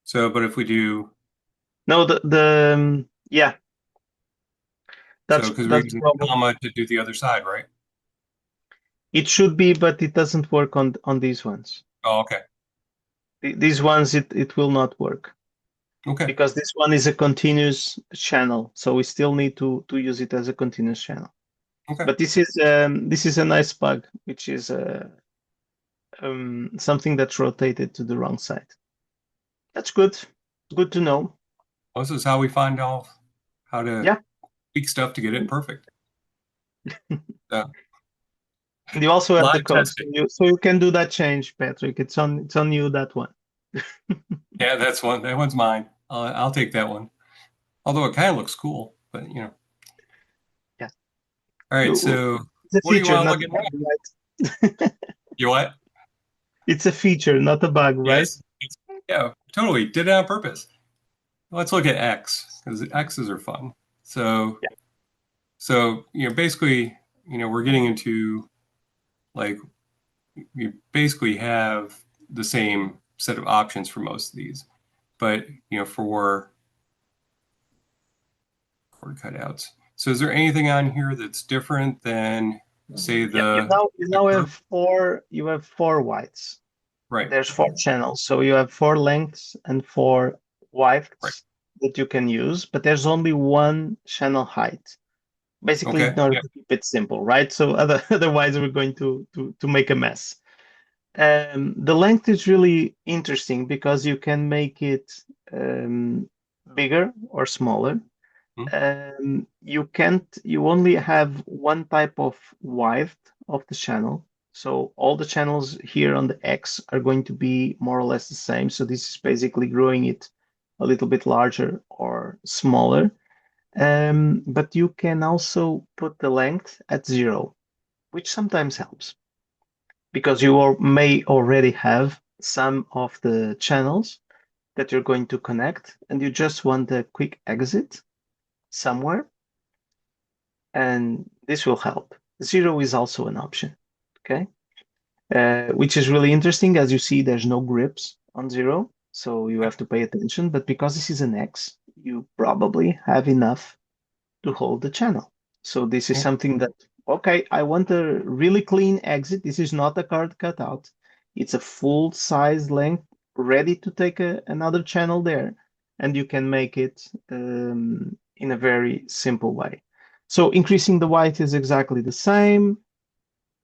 So, but if we do, No, yeah, so that's because we're that's the using problem. comma to do the other side, right? It should be, but it doesn't work on these ones. Oh, okay. These ones it will not work Okay. because this one is a continuous channel, so we still need to use it as a continuous channel. Okay. But this is a nice bug, which is something that's rotated to the wrong side. That's good. Good to know. Well, this is how we find out how to Yeah. tweak stuff to get it perfect. So, And you also have the live code, so testing. you can do that change, Patrick. It's on you, that one. Yeah, that's one. That one's mine. I'll take that one. Although it kind of looks cool, but you know. Yeah. All right. So, It's a what do you feature, want to not look a at bug, next? right? You what? It's a feature, not a bug, right? Yes. Yeah, totally. Did it on purpose. Let's look at X because X's are fun. So, Yeah. basically, we're getting into like we basically have the same set of options for most of these, but for cord cutouts. So, is there anything on here that's different than say Yeah. You the now you the now have curve? four whites. Right, There's four channels, so you have four lengths and four right. widths that you can use, but there's only one channel height. Basically, Okay, in order yeah, to keep it simple, right? So otherwise, we're going to make a mess. The length is really interesting because you can make it um, bigger or smaller. hmm, You only have one type of width of the channel. So all the channels here on the X are going to be more or less the same. So this is basically growing it a little bit larger or smaller. But you can also put the length at 0, which sometimes helps because may already have some of the channels that you're going to connect and you just want a quick exit somewhere, and this will help. 0 is also an option, okay? Which is really interesting. As you see, there's no grips on 0, so you okay, have to pay attention. But because this is an X, you probably have enough to hold the channel. So this is yeah, something that, okay, I want a really clean exit. This is not a card cutout. It's a full size length ready to take another channel there. And you can make it in a very simple way. So increasing the white is exactly the same.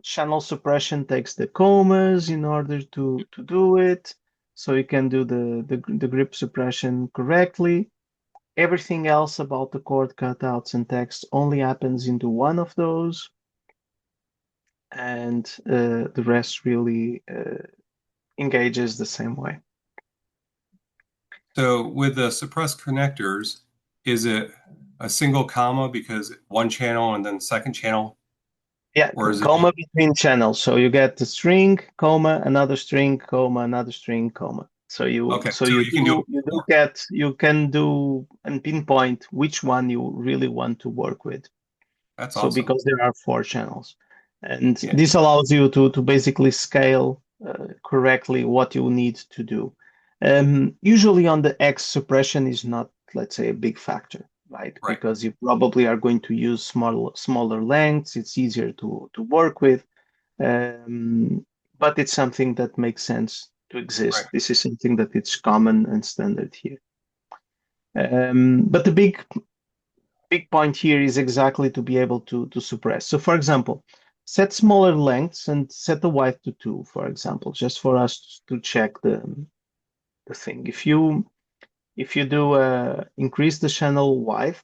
Channel suppression takes the commas in order to do it. So you can do the grip suppression correctly. Everything else about the chord cutouts and text only happens into one of those, and the rest really engages the same way. So with the suppressed connectors, is it a single comma because one channel and then second channel? Yeah, or is it just comma between channels. So you get the string, comma, another string, comma, another string, comma. So you okay? so So you you can do it. you can do and pinpoint which one you really want to work with. That's So awesome. because there are four channels, and Yeah, this allows you to basically scale correctly what you need to do. Usually on the X suppression is not, let's say, a big factor, right? right, Because you probably are going to use smaller lengths. It's easier to work with, but it's something that makes sense to right, exist. This is something that it's common and standard here. But the big point here is exactly to be able to suppress. So for example, set smaller lengths and set the width to 2, for example, just for us to check the thing. If you do increase the channel width,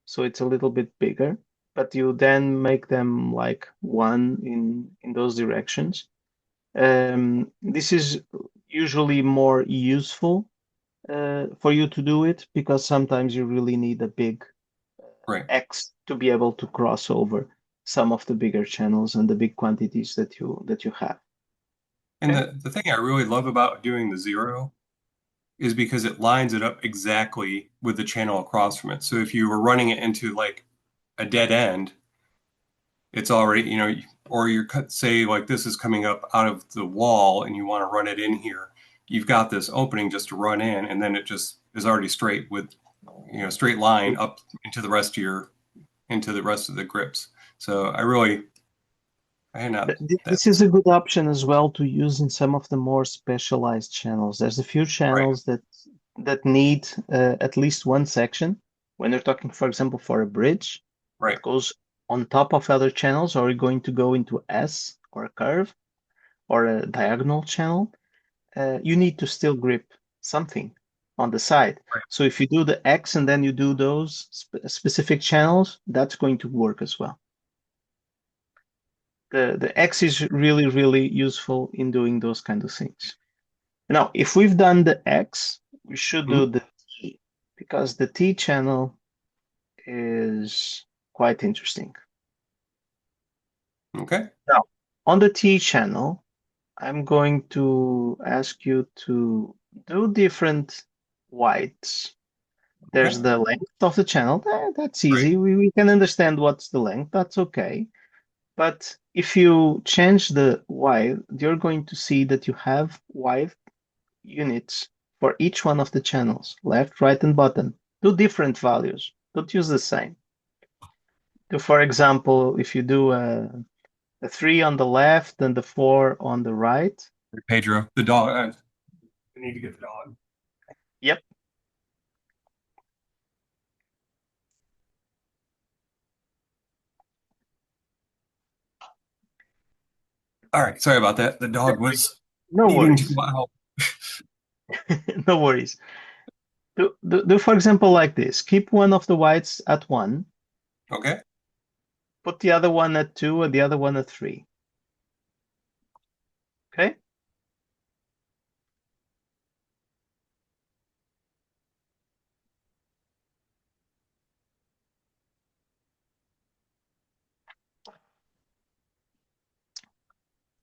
so it's a little bit bigger, but you then make them like one in those directions. This is usually more useful for you to do it because sometimes you really need a big right. X to be able to cross over some of the bigger channels and the big quantities that you have. And Okay. the thing I really love about doing the zero is because it lines it up exactly with the channel across from it. So if you were running it into like a dead end, it's already, or you're say like this is coming up out of the wall and you want to run it in here. You've got this opening just to run in, and then it just is already straight with, straight line up into the rest of the grips. So I had not This that's is a good option as well to use in some of the more specialized channels. There's a few right, channels that need at least one section. When you're talking, for example, for a bridge right, that goes on top of other channels, or you're going to go into S or a curve or a diagonal channel, you need to still grip something on the side. right. So if you do the X and then you do those specific channels, that's going to work as well. The X is really, really useful in doing those kind of things. Now, if we've done the X, we should Mhm. do the T because the T channel is quite interesting. Okay, Now, on the T channel, I'm going to ask you to do different widths. okay, There's the length of the channel. That's right, easy. We can understand what's the length. That's okay. But if you change the width, you're going to see that you have width units for each one of the channels, left, right, and bottom. Do different values. Don't use the same. Do, for example, if you do a 3 on the left and the 4 on the right. Pedro, the dog. I need to get the dog. Yep. All right, sorry about that. The dog was No needing to worries. go out. No worries. Do, for example, like this. Keep one of the whites at 1, Okay, put the other one at 2 and the other one at 3. Okay?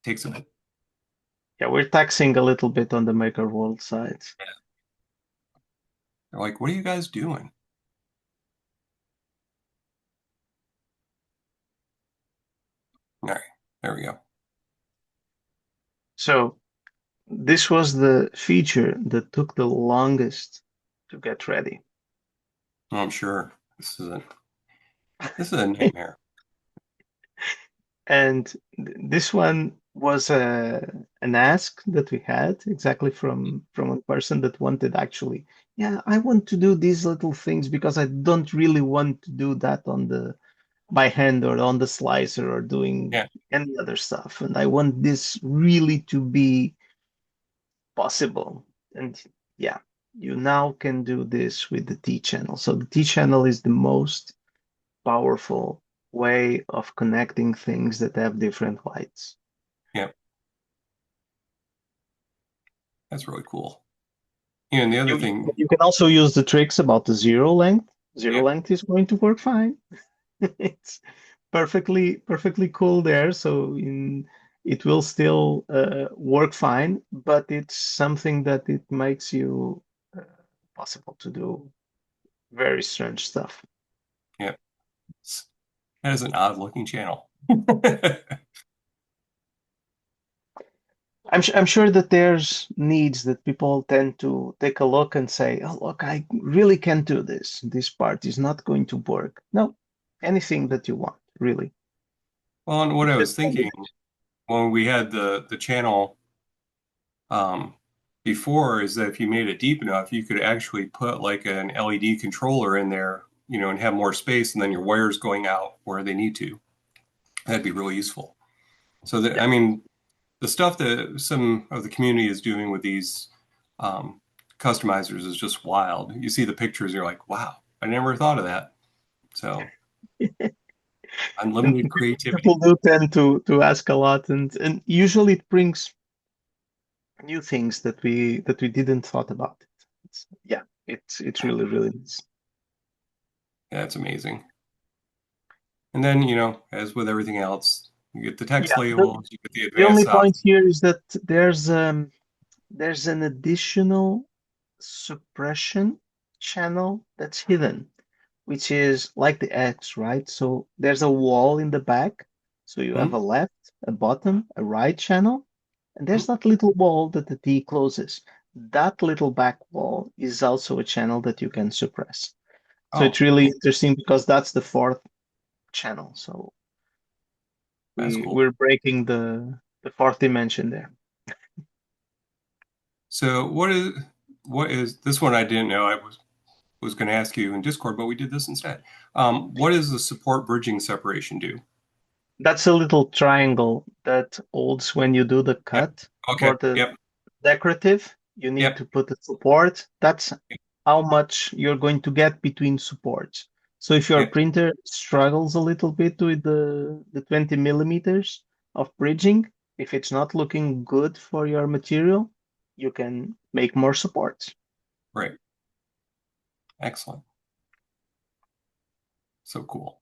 takes a bit. Yeah, we're taxing a little bit on the Maker World side. They're like, what are you guys doing? All right, there we go. So this was the feature that took the longest to get ready. Well, I'm sure this is a nightmare. And this one was an ask that we had exactly from a person that wanted actually, yeah, I want to do these little things because I don't really want to do that on the by hand or on the slicer or doing Yeah, any other stuff. And I want this really to be possible. And yeah, you now can do this with the T channel. So the T channel is the most powerful way of connecting things that have different lights. yeah, that's really cool. And the other You, you, thing, you can also use the tricks about the zero length. Zero yeah, length is going to work fine. It's perfectly cool there. It will still work fine, but it's something that it makes you uh, possible to do very strange stuff. Yeah, that is an odd looking channel. I'm sure that there's needs that people tend to take a look and say, "Oh, look, I really can't do this. This part is not going to work." No, anything that you want, really. Well, and what I Just was thinking when we had the channel um, before is that if you made it deep enough, you could actually put like an LED controller in there, and have more space, and then your wires going out where they need to. That'd be really useful. So that yeah. I mean, the stuff that some of the community is doing with these um, customizers is just wild. You see the pictures, you're like, wow, I never thought of that. So And unlimited creativity. people do tend to ask a lot, and usually it brings new things that we didn't thought about. Yeah, it's really nice. That's amazing. And then, as with everything else, you get the text Yeah, the labels, you get the the only advanced point options. here is that there's an additional suppression channel that's hidden, which is like the X, right? So there's a wall in the back. So you have Hmm? a left, a bottom, a right channel, and there's Hmm? that little wall that the T closes. That little back wall is also a channel that you can suppress. So it's Oh, really interesting because that's the fourth channel. So that's we cool. we're breaking the fourth dimension there. So what is this one I didn't know. I was going to ask you in Discord, but we did this instead. What does the support bridging separation do? That's a little triangle that holds when you do the Yep. cut Okay. for the Yep. decorative. You need Yep. to put the support. That's how much you're going to get between supports. So if your Yep. printer struggles a little bit with the 20 millimeters of bridging, if it's not looking good for your material, you can make more supports. Right. Excellent. So cool.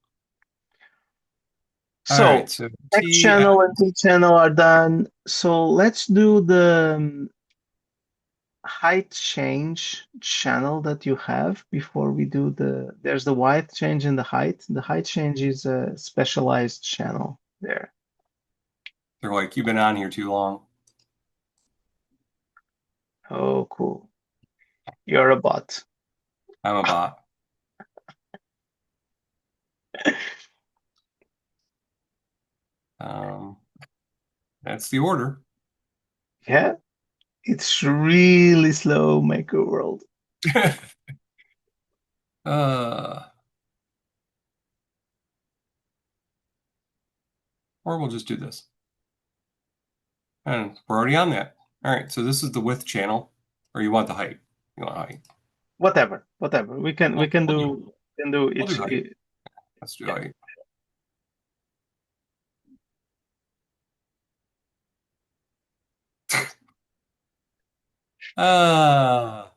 All right. So So X T. channel and T channel are done. So let's do the height change channel that you have before we do there's the width change and the height. The height change is a specialized channel there. They're like, you've been on here too long. Oh, cool. You're a bot. I'm a bot. Um, that's the order. Yeah, it's really slow, Maker World. uh, or we'll just do this. And we're already on that. All right. So this is the width channel, or you want the height? You want height? Whatever. We Well, can do we'll do each height. Let's do yeah. height. Uh,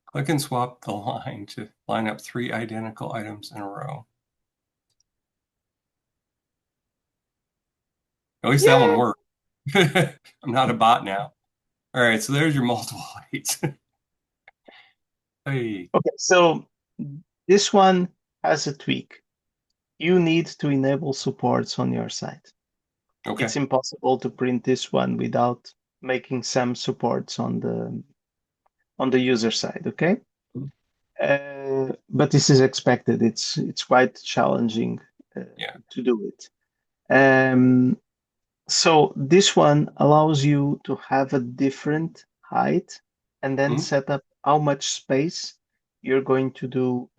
Click and swap the line to line up three identical items in a row. At least that one Yeah. worked. I'm not a bot now. All right, so there's your multiple heights. Hey, Okay, so this one has a tweak. You need to enable supports on your site. okay. It's impossible to print this one without making some supports on the user side, okay? But this is expected. It's quite challenging uh, Yeah. to do it. Um, so this one allows you to have a different height and then Mhm. set up how much space you're going to do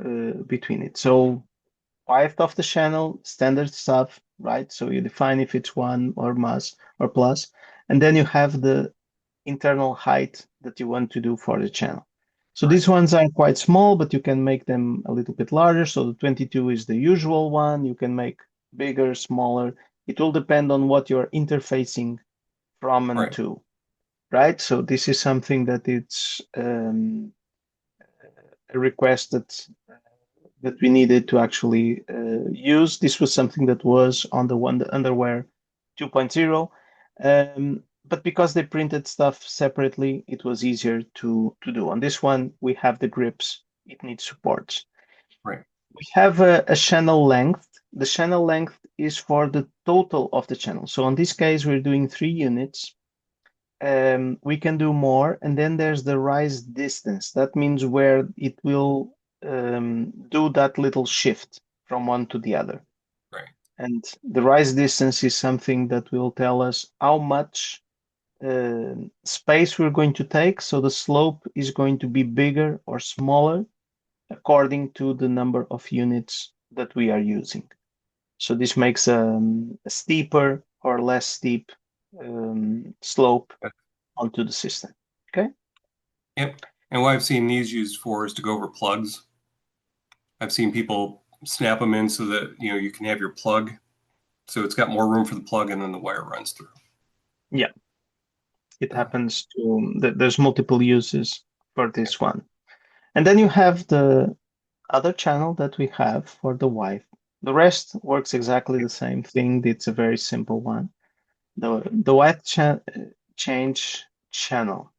between it. So width of the channel, standard stuff, right? So you define if it's one or plus and then you have the internal height that you want to do for the channel. So Right. these ones are quite small, but you can make them a little bit larger. So the 22 is the usual one. You can make bigger, smaller. It will depend on what you're interfacing from and Right. to, right? So this is something that it's a request that that we needed to actually use. This was something that was on the Underware 2.0. But because they printed stuff separately, it was easier to do. On this one, we have the grips it needs support. Right. We have a channel length. The channel length is for the total of the channel. So in this case, we're doing 3 units. We can do more. And then there's the rise distance. That means where it will do that little shift from one to the other. Right. And the rise distance is something that will tell us how much space we're going to take. So the slope is going to be bigger or smaller according to the number of units that we are using. So this makes a steeper or less steep slope onto the system. Okay. Yep. And what I've seen these used for is to go over plugs. I've seen people snap them in so that you can have your plug, so it's got more room for the plug, and then the wire runs through. Yeah, it So, happens there's multiple uses for this one. And then you have the other channel that we have for the wife. The rest works exactly the same thing. It's a very simple one. The white change channel.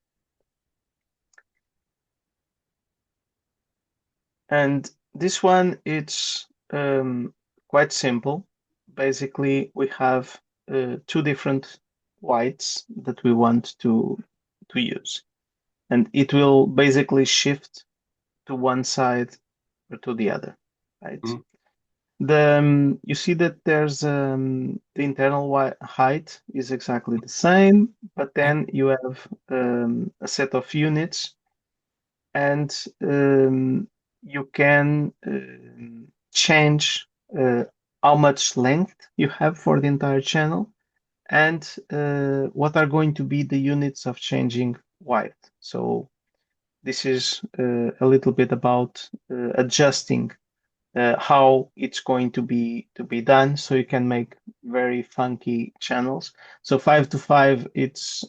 And this one, it's quite simple. Basically, we have two different whites that we want to use. And it will basically shift to one side or to the other, right? mhm. You see that there's the internal height is exactly the same, but Yep. then you have a set of units, and you can change how much length you have for the entire channel and what are going to be the units of changing width. So this is a little bit about adjusting how it's going to be done, so you can make very funky channels. So 5 to 5, it's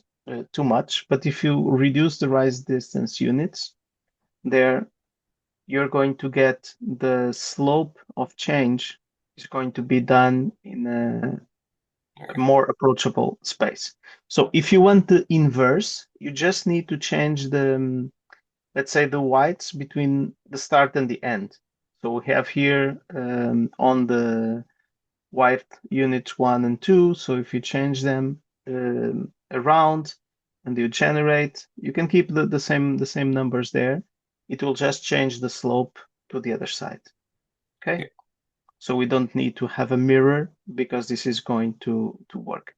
too much, but if you reduce the rise distance units, there you're going to get the slope of change is going to be done in a Okay. more approachable space. So if you want the inverse, you just need to change the let's say the whites between the start and the end. So we have here on the white units 1 and 2. So if you change them around and you generate, you can keep the same numbers there. It will just change the slope to the other side. Okay. Yeah. So we don't need to have a mirror because this is going to work.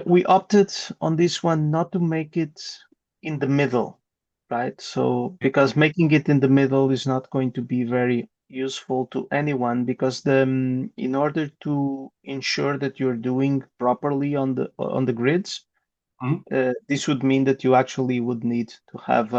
We opted on this one not to make it in the middle, right? So Yeah. because making it in the middle is not going to be very useful to anyone because in order to ensure that you're doing properly on the grids, Mhm. this would mean that you actually would need to have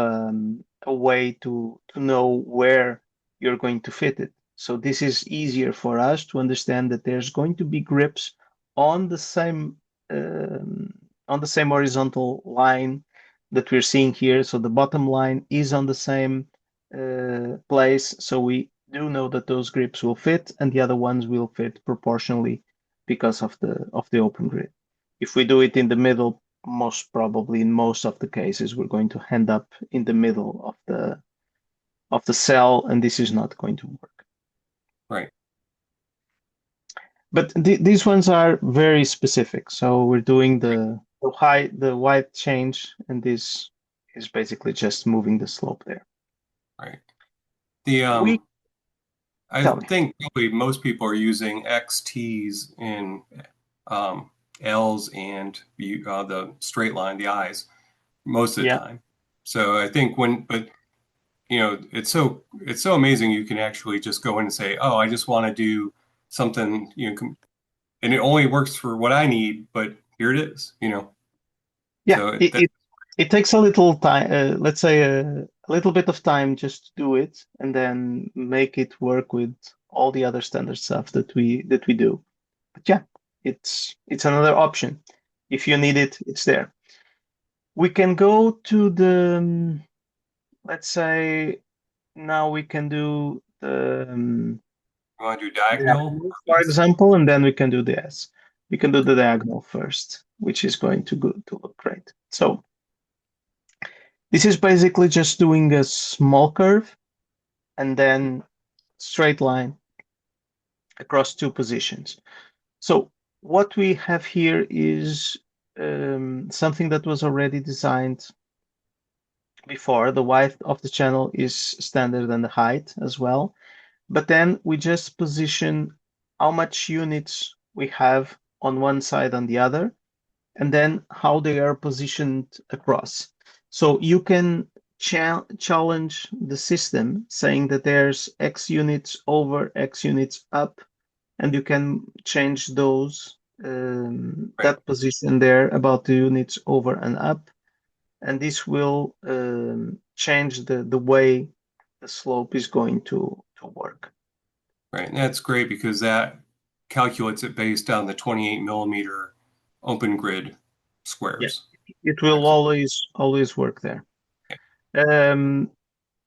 a way to know where you're going to fit it. So this is easier for us to understand that there's going to be grips on the same um, on the same horizontal line that we're seeing here. So the bottom line is on the same place. So we do know that those grips will fit, and the other ones will fit proportionally because of the open grid. If we do it in the middle, most probably in most of the cases, we're going to end up in the middle of the cell, and this is not going to work. Right. But these ones are very specific. So we're doing Right. the white change, and this is basically just moving the slope there. Right. The We I tell me. think probably most people are using XTs in um, Ls and the straight line, the Is, most of the Yeah. time. So I think but it's so amazing you can actually just go in and say, oh, I just want to do something, and it only works for what I need, but here it is. Yeah, So it takes a little time, let's say a little bit of time just to do it, and then make it work with all the other standard stuff that we do. But yeah, it's another option. If you need it, it's there. We can go to let's say now we can do the You want to do diagonal diagonal, or for base? example, and then we can do the S. We can do the diagonal first, which is going to go to look great. So this is basically just doing a small curve and then straight line across two positions. So what we have here is something that was already designed before. The width of the channel is standard and the height as well. But then we just position how much units we have on one side and the other, and then how they are positioned across. So you can challenge the system saying that there's X units over, X units up, and you can change those Right, that position there about the units over and up, and this will change the way the slope is going to work. right. And that's great because that calculates it based on the 28 millimeter open grid Yeah, squares. it will Excellent. always work there. Um,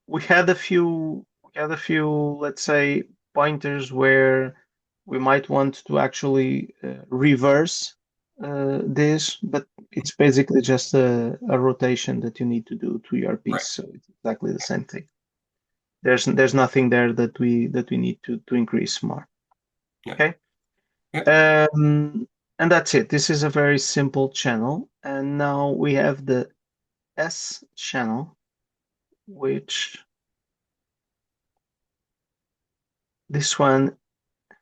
we had a few, let's say, pointers where we might want to actually reverse this, but it's basically just a rotation that you need to do to your Right. piece, so it's exactly the same thing. There's nothing there that we need to increase more. Yeah. Okay. Yeah. And that's it. This is a very simple channel, and now we have the S channel, which this one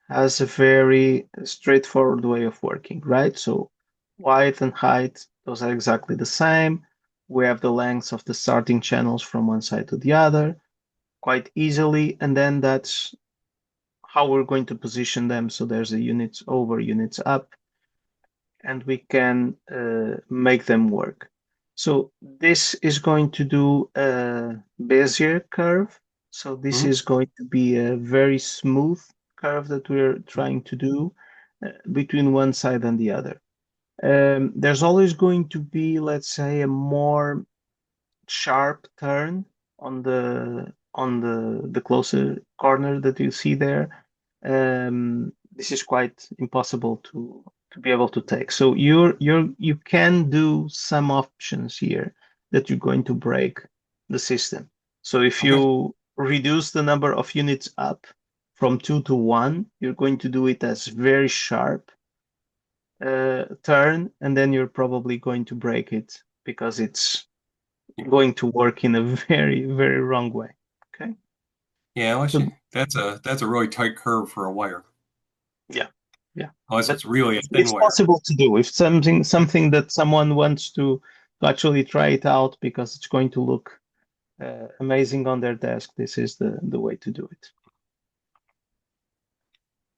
has a very straightforward way of working, right? So width and height, those are exactly the same. We have the lengths of the starting channels from one side to the other quite easily, and then that's how we're going to position them. So there's a units over, units up, and we can make them work. So this is going to do a Bezier curve. So this Mhm. is going to be a very smooth curve that we're trying to do between one side and the other. There's always going to be, let's say, a more sharp turn on the closer corner that you see there. This is quite impossible to be able to take. So you can do some options here that you're going to break the system. So if Okay. you reduce the number of units up from two to one, you're going to do it as very sharp turn, and then you're probably going to break it because it's Yeah. going to work in a very, very wrong way. Okay. Yeah, unless So you, that's a really tight curve for a wire. yeah, yeah. Unless But it's really a thin it's wire. possible to do if something that someone wants to actually try it out because it's going to look amazing on their desk. This is the way to do it.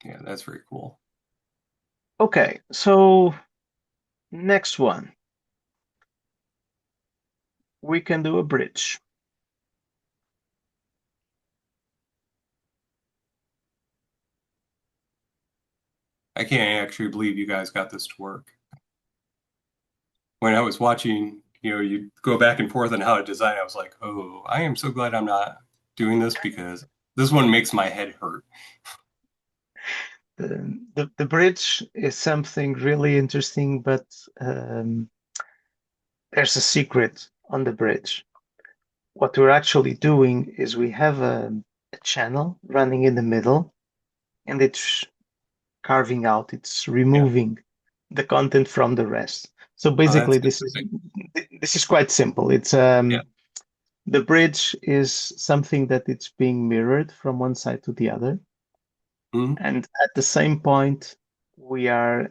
Yeah, that's very cool. Okay, so next one, we can do a bridge. I can't actually believe you guys got this to work. When I was watching, you go back and forth on how to design, I was like, oh, I am so glad I'm not doing this because this one makes my head hurt. The bridge is something really interesting, but um, there's a secret on the bridge. What we're actually doing is we have a channel running in the middle, and it's carving out, it's Yeah. removing the content from the rest. So Oh, that's basically, this is interesting. this is quite simple. It's Yeah. the bridge is something that it's being mirrored from one side to the other, Mhm. and at the same point, we are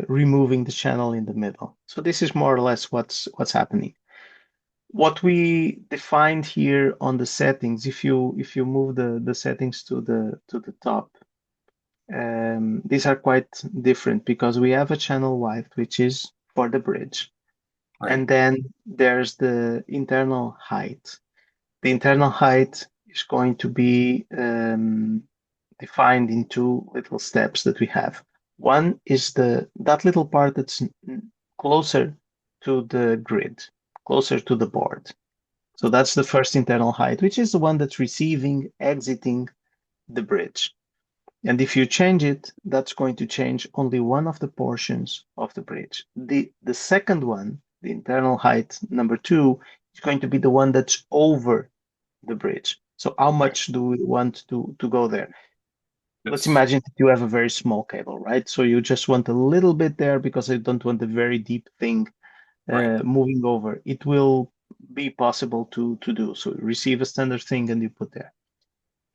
removing the channel in the middle. So this is more or less what's happening. What we defined here on the settings, if you move the settings to the top, these are quite different because we have a channel width, which is for the bridge, Right. and then there's the internal height. The internal height is going to be defined in two little steps that we have. One is that little part that's closer to the grid, closer to the board. So that's the first internal height, which is the one that's receiving, exiting. the bridge. And if you change it, that's going to change only one of the portions of the bridge. The second one, the internal height number two, is going to be the one that's over the bridge. So how Right. much do we want to go there? Let's That's imagine that you have a very small cable, right? So you just want a little bit there because I don't want a very deep thing right. moving over. It will be possible to do. So you receive a standard thing and you put there.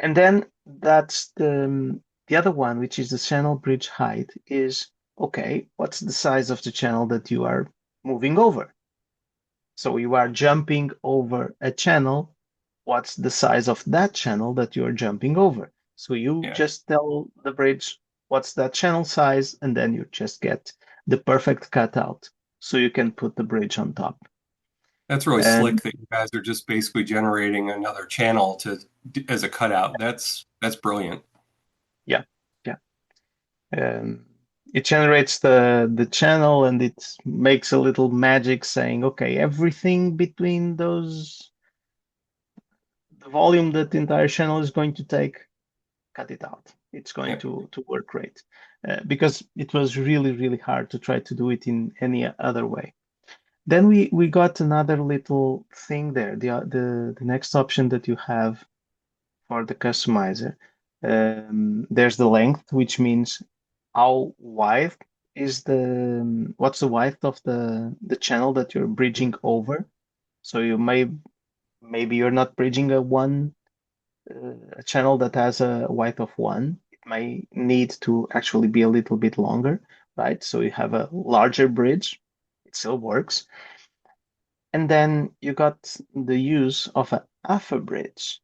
And then that's the other one, which is the channel bridge height, is okay, what's the size of the channel that you are moving over? So you are jumping over a channel. What's the size of that channel that you're jumping over? So you Yeah. just tell the bridge what's that channel size, and then you just get the perfect cutout so you can put the bridge on top. That's really And slick that you guys are just basically generating another channel to as a cutout. That's brilliant. yeah, yeah. Um, it generates the channel and it makes a little magic saying, okay, everything between those, the volume that the entire channel is going to take, cut it out. It's going Yeah. to work great because it was really, really hard to try to do it in any other way. Then we got another little thing there. The next option that you have for the customizer. There's the length, which means how wide is what's the width of the channel that you're bridging over. So maybe you're not bridging a channel that has a width of one. It may need to actually be a little bit longer, right? So you have a larger bridge. It still works. And then you got the use of a half a bridge,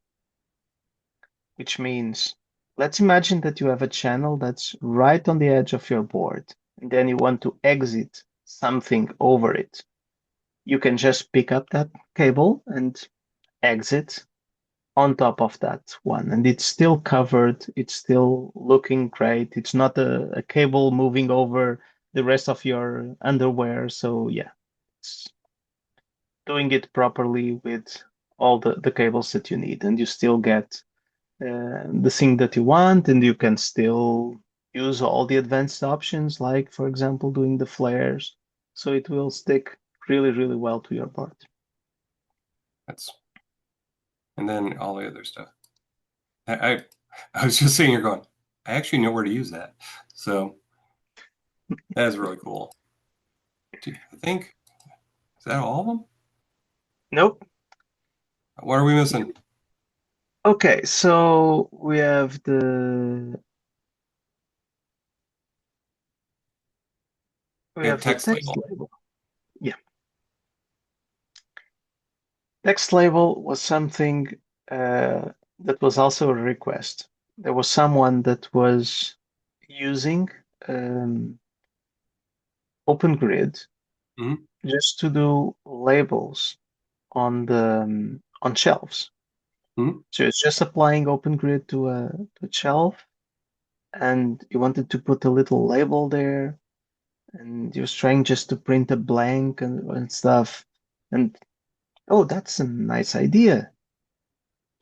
which means let's imagine that you have a channel that's right on the edge of your board, and then you want to exit something over it. You can just pick up that cable and exit on top of that one, and it's still covered, it's still looking great. It's not a cable moving over the rest of your underwear. So, yeah, it's doing it properly with all the cables that you need, and you still get the thing that you want, and you can still use all the advanced options, like, for example, doing the flares. So it will stick really, really well to your board. That's and then all the other stuff. I I was just sitting here going, I actually know where to use that. So that's really cool. I think is that all of them? Nope. What are we missing? Okay, so we We have have the text text label. label. Yeah, text label was something that was also a request. There was someone that was using um, OpenGrid Hmm. just to do labels on shelves. Hmm. So it's just applying OpenGrid to a shelf, and you wanted to put a little label there, and you was trying just to print a blank and stuff. And oh, that's a nice idea.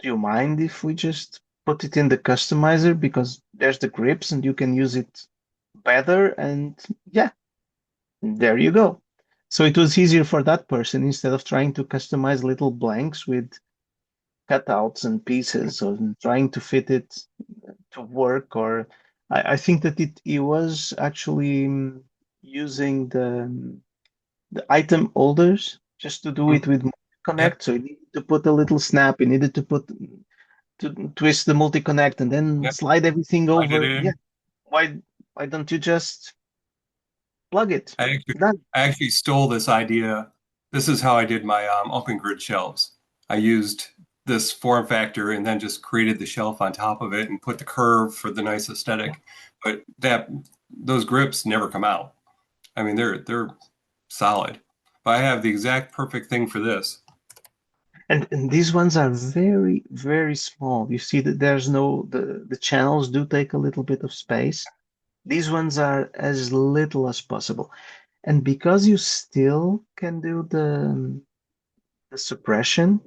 Do you mind if we just put it in the customizer because there's the grips and you can use it better? And yeah, there you go. So it was easier for that person instead of trying to customize little blanks with cutouts and pieces or trying to fit it to work. Or I think that it was actually using the item holders just to do it Hmm. with Yep. multi-connect. So you needed to put a little snap, you needed to put to twist the multi-connect and then Yep. slide everything Slide it over. Yeah, in. why why don't you just plug it? I actually, Done. I actually stole this idea. This is how I did my open grid shelves. I used this form factor and then just created the shelf on top of it and put the curve for the nice Yeah. aesthetic. But that those grips never come out. I mean, they're solid. But I have the exact perfect thing for this. And these ones are very, very small. You see that there's no the channels do take a little bit of space. These ones are as little as possible. And because you still can do the suppression,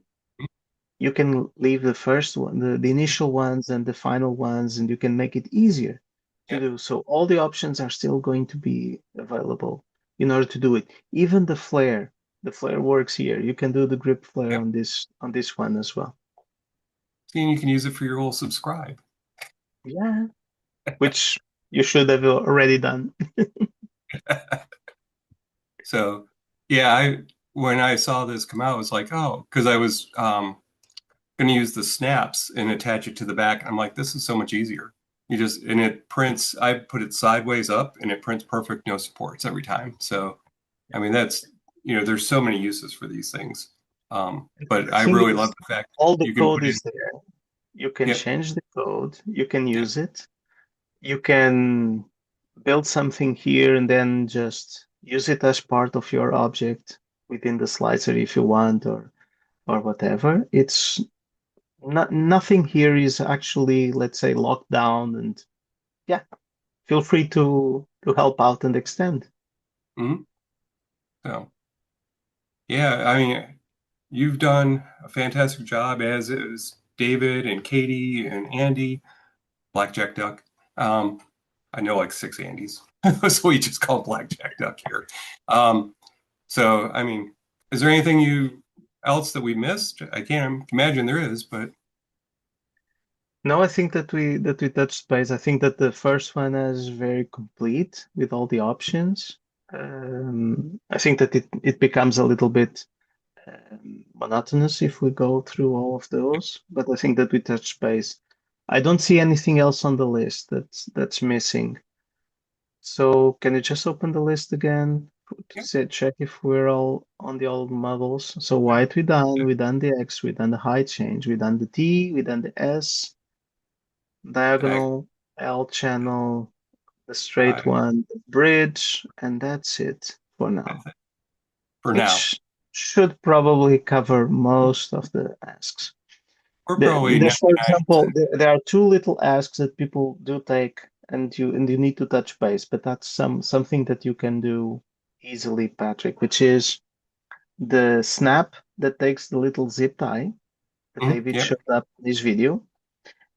you can leave the first one, the initial ones and the final ones, and you can make it easier to Yep. do. So all the options are still going to be available in order to do it. Even the flare works here. You can do the grip flare Yep. on this one as well. See, and you can use it for your whole subscribe. Yeah, which you should have already done. So, yeah, I when I saw this come out, I was like, oh, because I was going to use the snaps and attach it to the back. I'm like, this is so much easier. You just and it prints. I put it sideways up, and it prints perfect, no supports every time. So, I mean, that's there's so many uses for these things. But The I thing really love is, the fact all the you can code put in. is there. You can Yep. change the code, you can Yep. use it, you can build something here and then just use it as part of your object within the slicer if you want or whatever. It's not nothing here is actually, let's say, locked down and yeah, feel free to help out and extend. Mhm. So, yeah, I mean, you've done a fantastic job, as is David and Katie and Andy. Blackjack Duck. Um, I know like six Andys, so we just call it Blackjack Duck here. Um, so, I mean, is there anything you else that we missed? I can't imagine there is, but No, I think that we touched base. I think that the first one is very complete with all the options. I think that it becomes a little bit monotonous if we go through all of those, but I think that we touched base. I don't see anything else on the list that's missing. So can you just open the list again to yeah, say, check if we're all on the old models? So white we done the X, we done the height change, we done the T, we done the S, tag, diagonal, L channel, the straight I, one, the bridge, and that's it for I now, think for now, which should probably cover most of the asks. we're probably There's, for 99%. example, there are two little asks that people do take, and you need to touch base, but that's something that you can do easily, Patrick, which is the snap that takes the little zip tie that Mhm. David Yep, showed up in this video.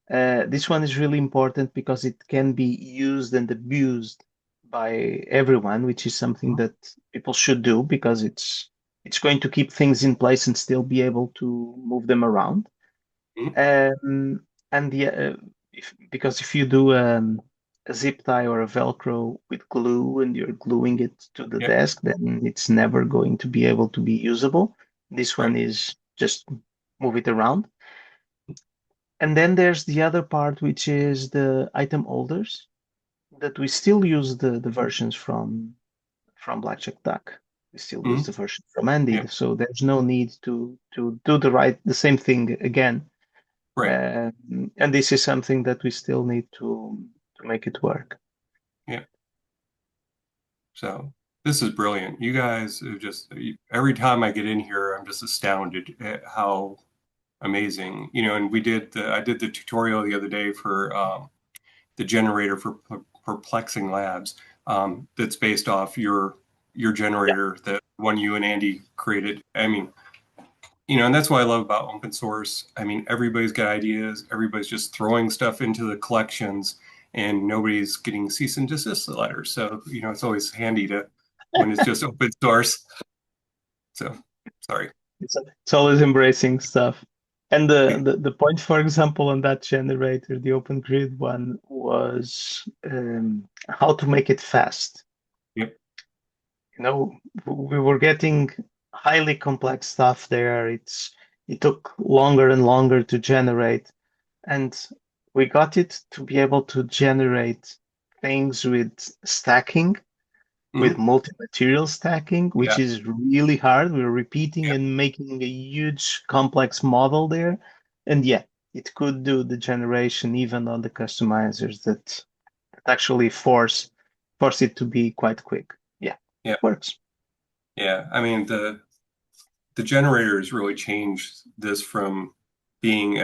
This one is really important because it can be used and abused by everyone, which is something mhm, that people should do because it's going to keep things in place and still be able to move them around. mhm. Um, and because if you do a zip tie or a Velcro with glue and you're gluing it to the Yep, desk, then it's never going to be able to be usable. This one right. is just move it around. And then there's the other part, which is the item holders that we still use the versions from Blackjack Duck. We still use Mhm. the version from Andy, Yep, so there's no need to do the same thing again. right. And this is something that we still need to make it work. Yep. So this is brilliant. You guys are just every time I get in here, I'm just astounded at how amazing. And I did the tutorial the other day for the generator for perplexing labs. That's based off your Yeah. generator, the one you and Andy created. I mean, and that's what I love about open source. I mean, everybody's got ideas, everybody's just throwing stuff into the collections, and nobody's getting cease and desist letters. So, it's always handy to when it's just open source. So, sorry. It's always embracing stuff. And the point, for example, on that generator, the OpenGrid one, was how to make it fast. Yep. You know, we were getting highly complex stuff there. It took longer and longer to generate, and we got it to be able to generate things with stacking, with Hmm. multi-material stacking, which Yeah. is really hard. We're repeating Yeah. and making a huge complex model there. And yeah, it could do the generation even on the customizers that actually force it to be quite quick. Yeah, Yeah. works. Yeah. I mean, the generator has really changed this from being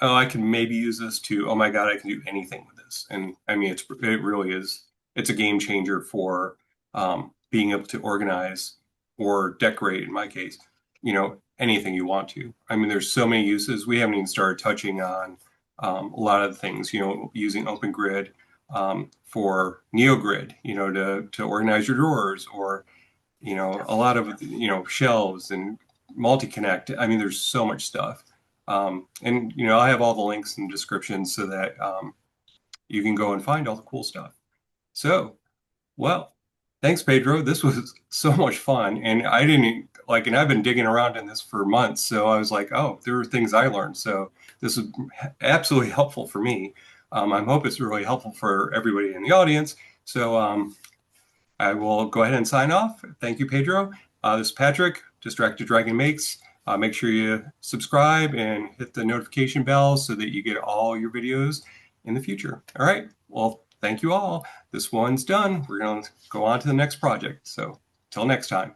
oh, I can maybe use this, to oh my God, I can do anything with this. And I mean, it really is. It's a game changer for being able to organize or decorate. In my case, anything you want to. I mean, there's so many uses. We haven't even started touching on a lot of the things, using OpenGrid for NeoGrid, to organize your drawers, or, a lot of, shelves and multi-connect. I mean, there's so much stuff. And, I have all the links in the description so that you can go and find all the cool stuff. So, well, thanks, Pedro. This was so much fun. And I didn't like, and I've been digging around in this for months. So I was like, oh, there were things I learned. So this was absolutely helpful for me. I hope it's really helpful for everybody in the audience. So I will go ahead and sign off. Thank you, Pedro. This is Patrick, Distracted Dragon Makes. Make sure you subscribe and hit the notification bell so that you get all your videos in the future. All right. Well, thank you all. This one's done. We're going to go on to the next project. So till next time.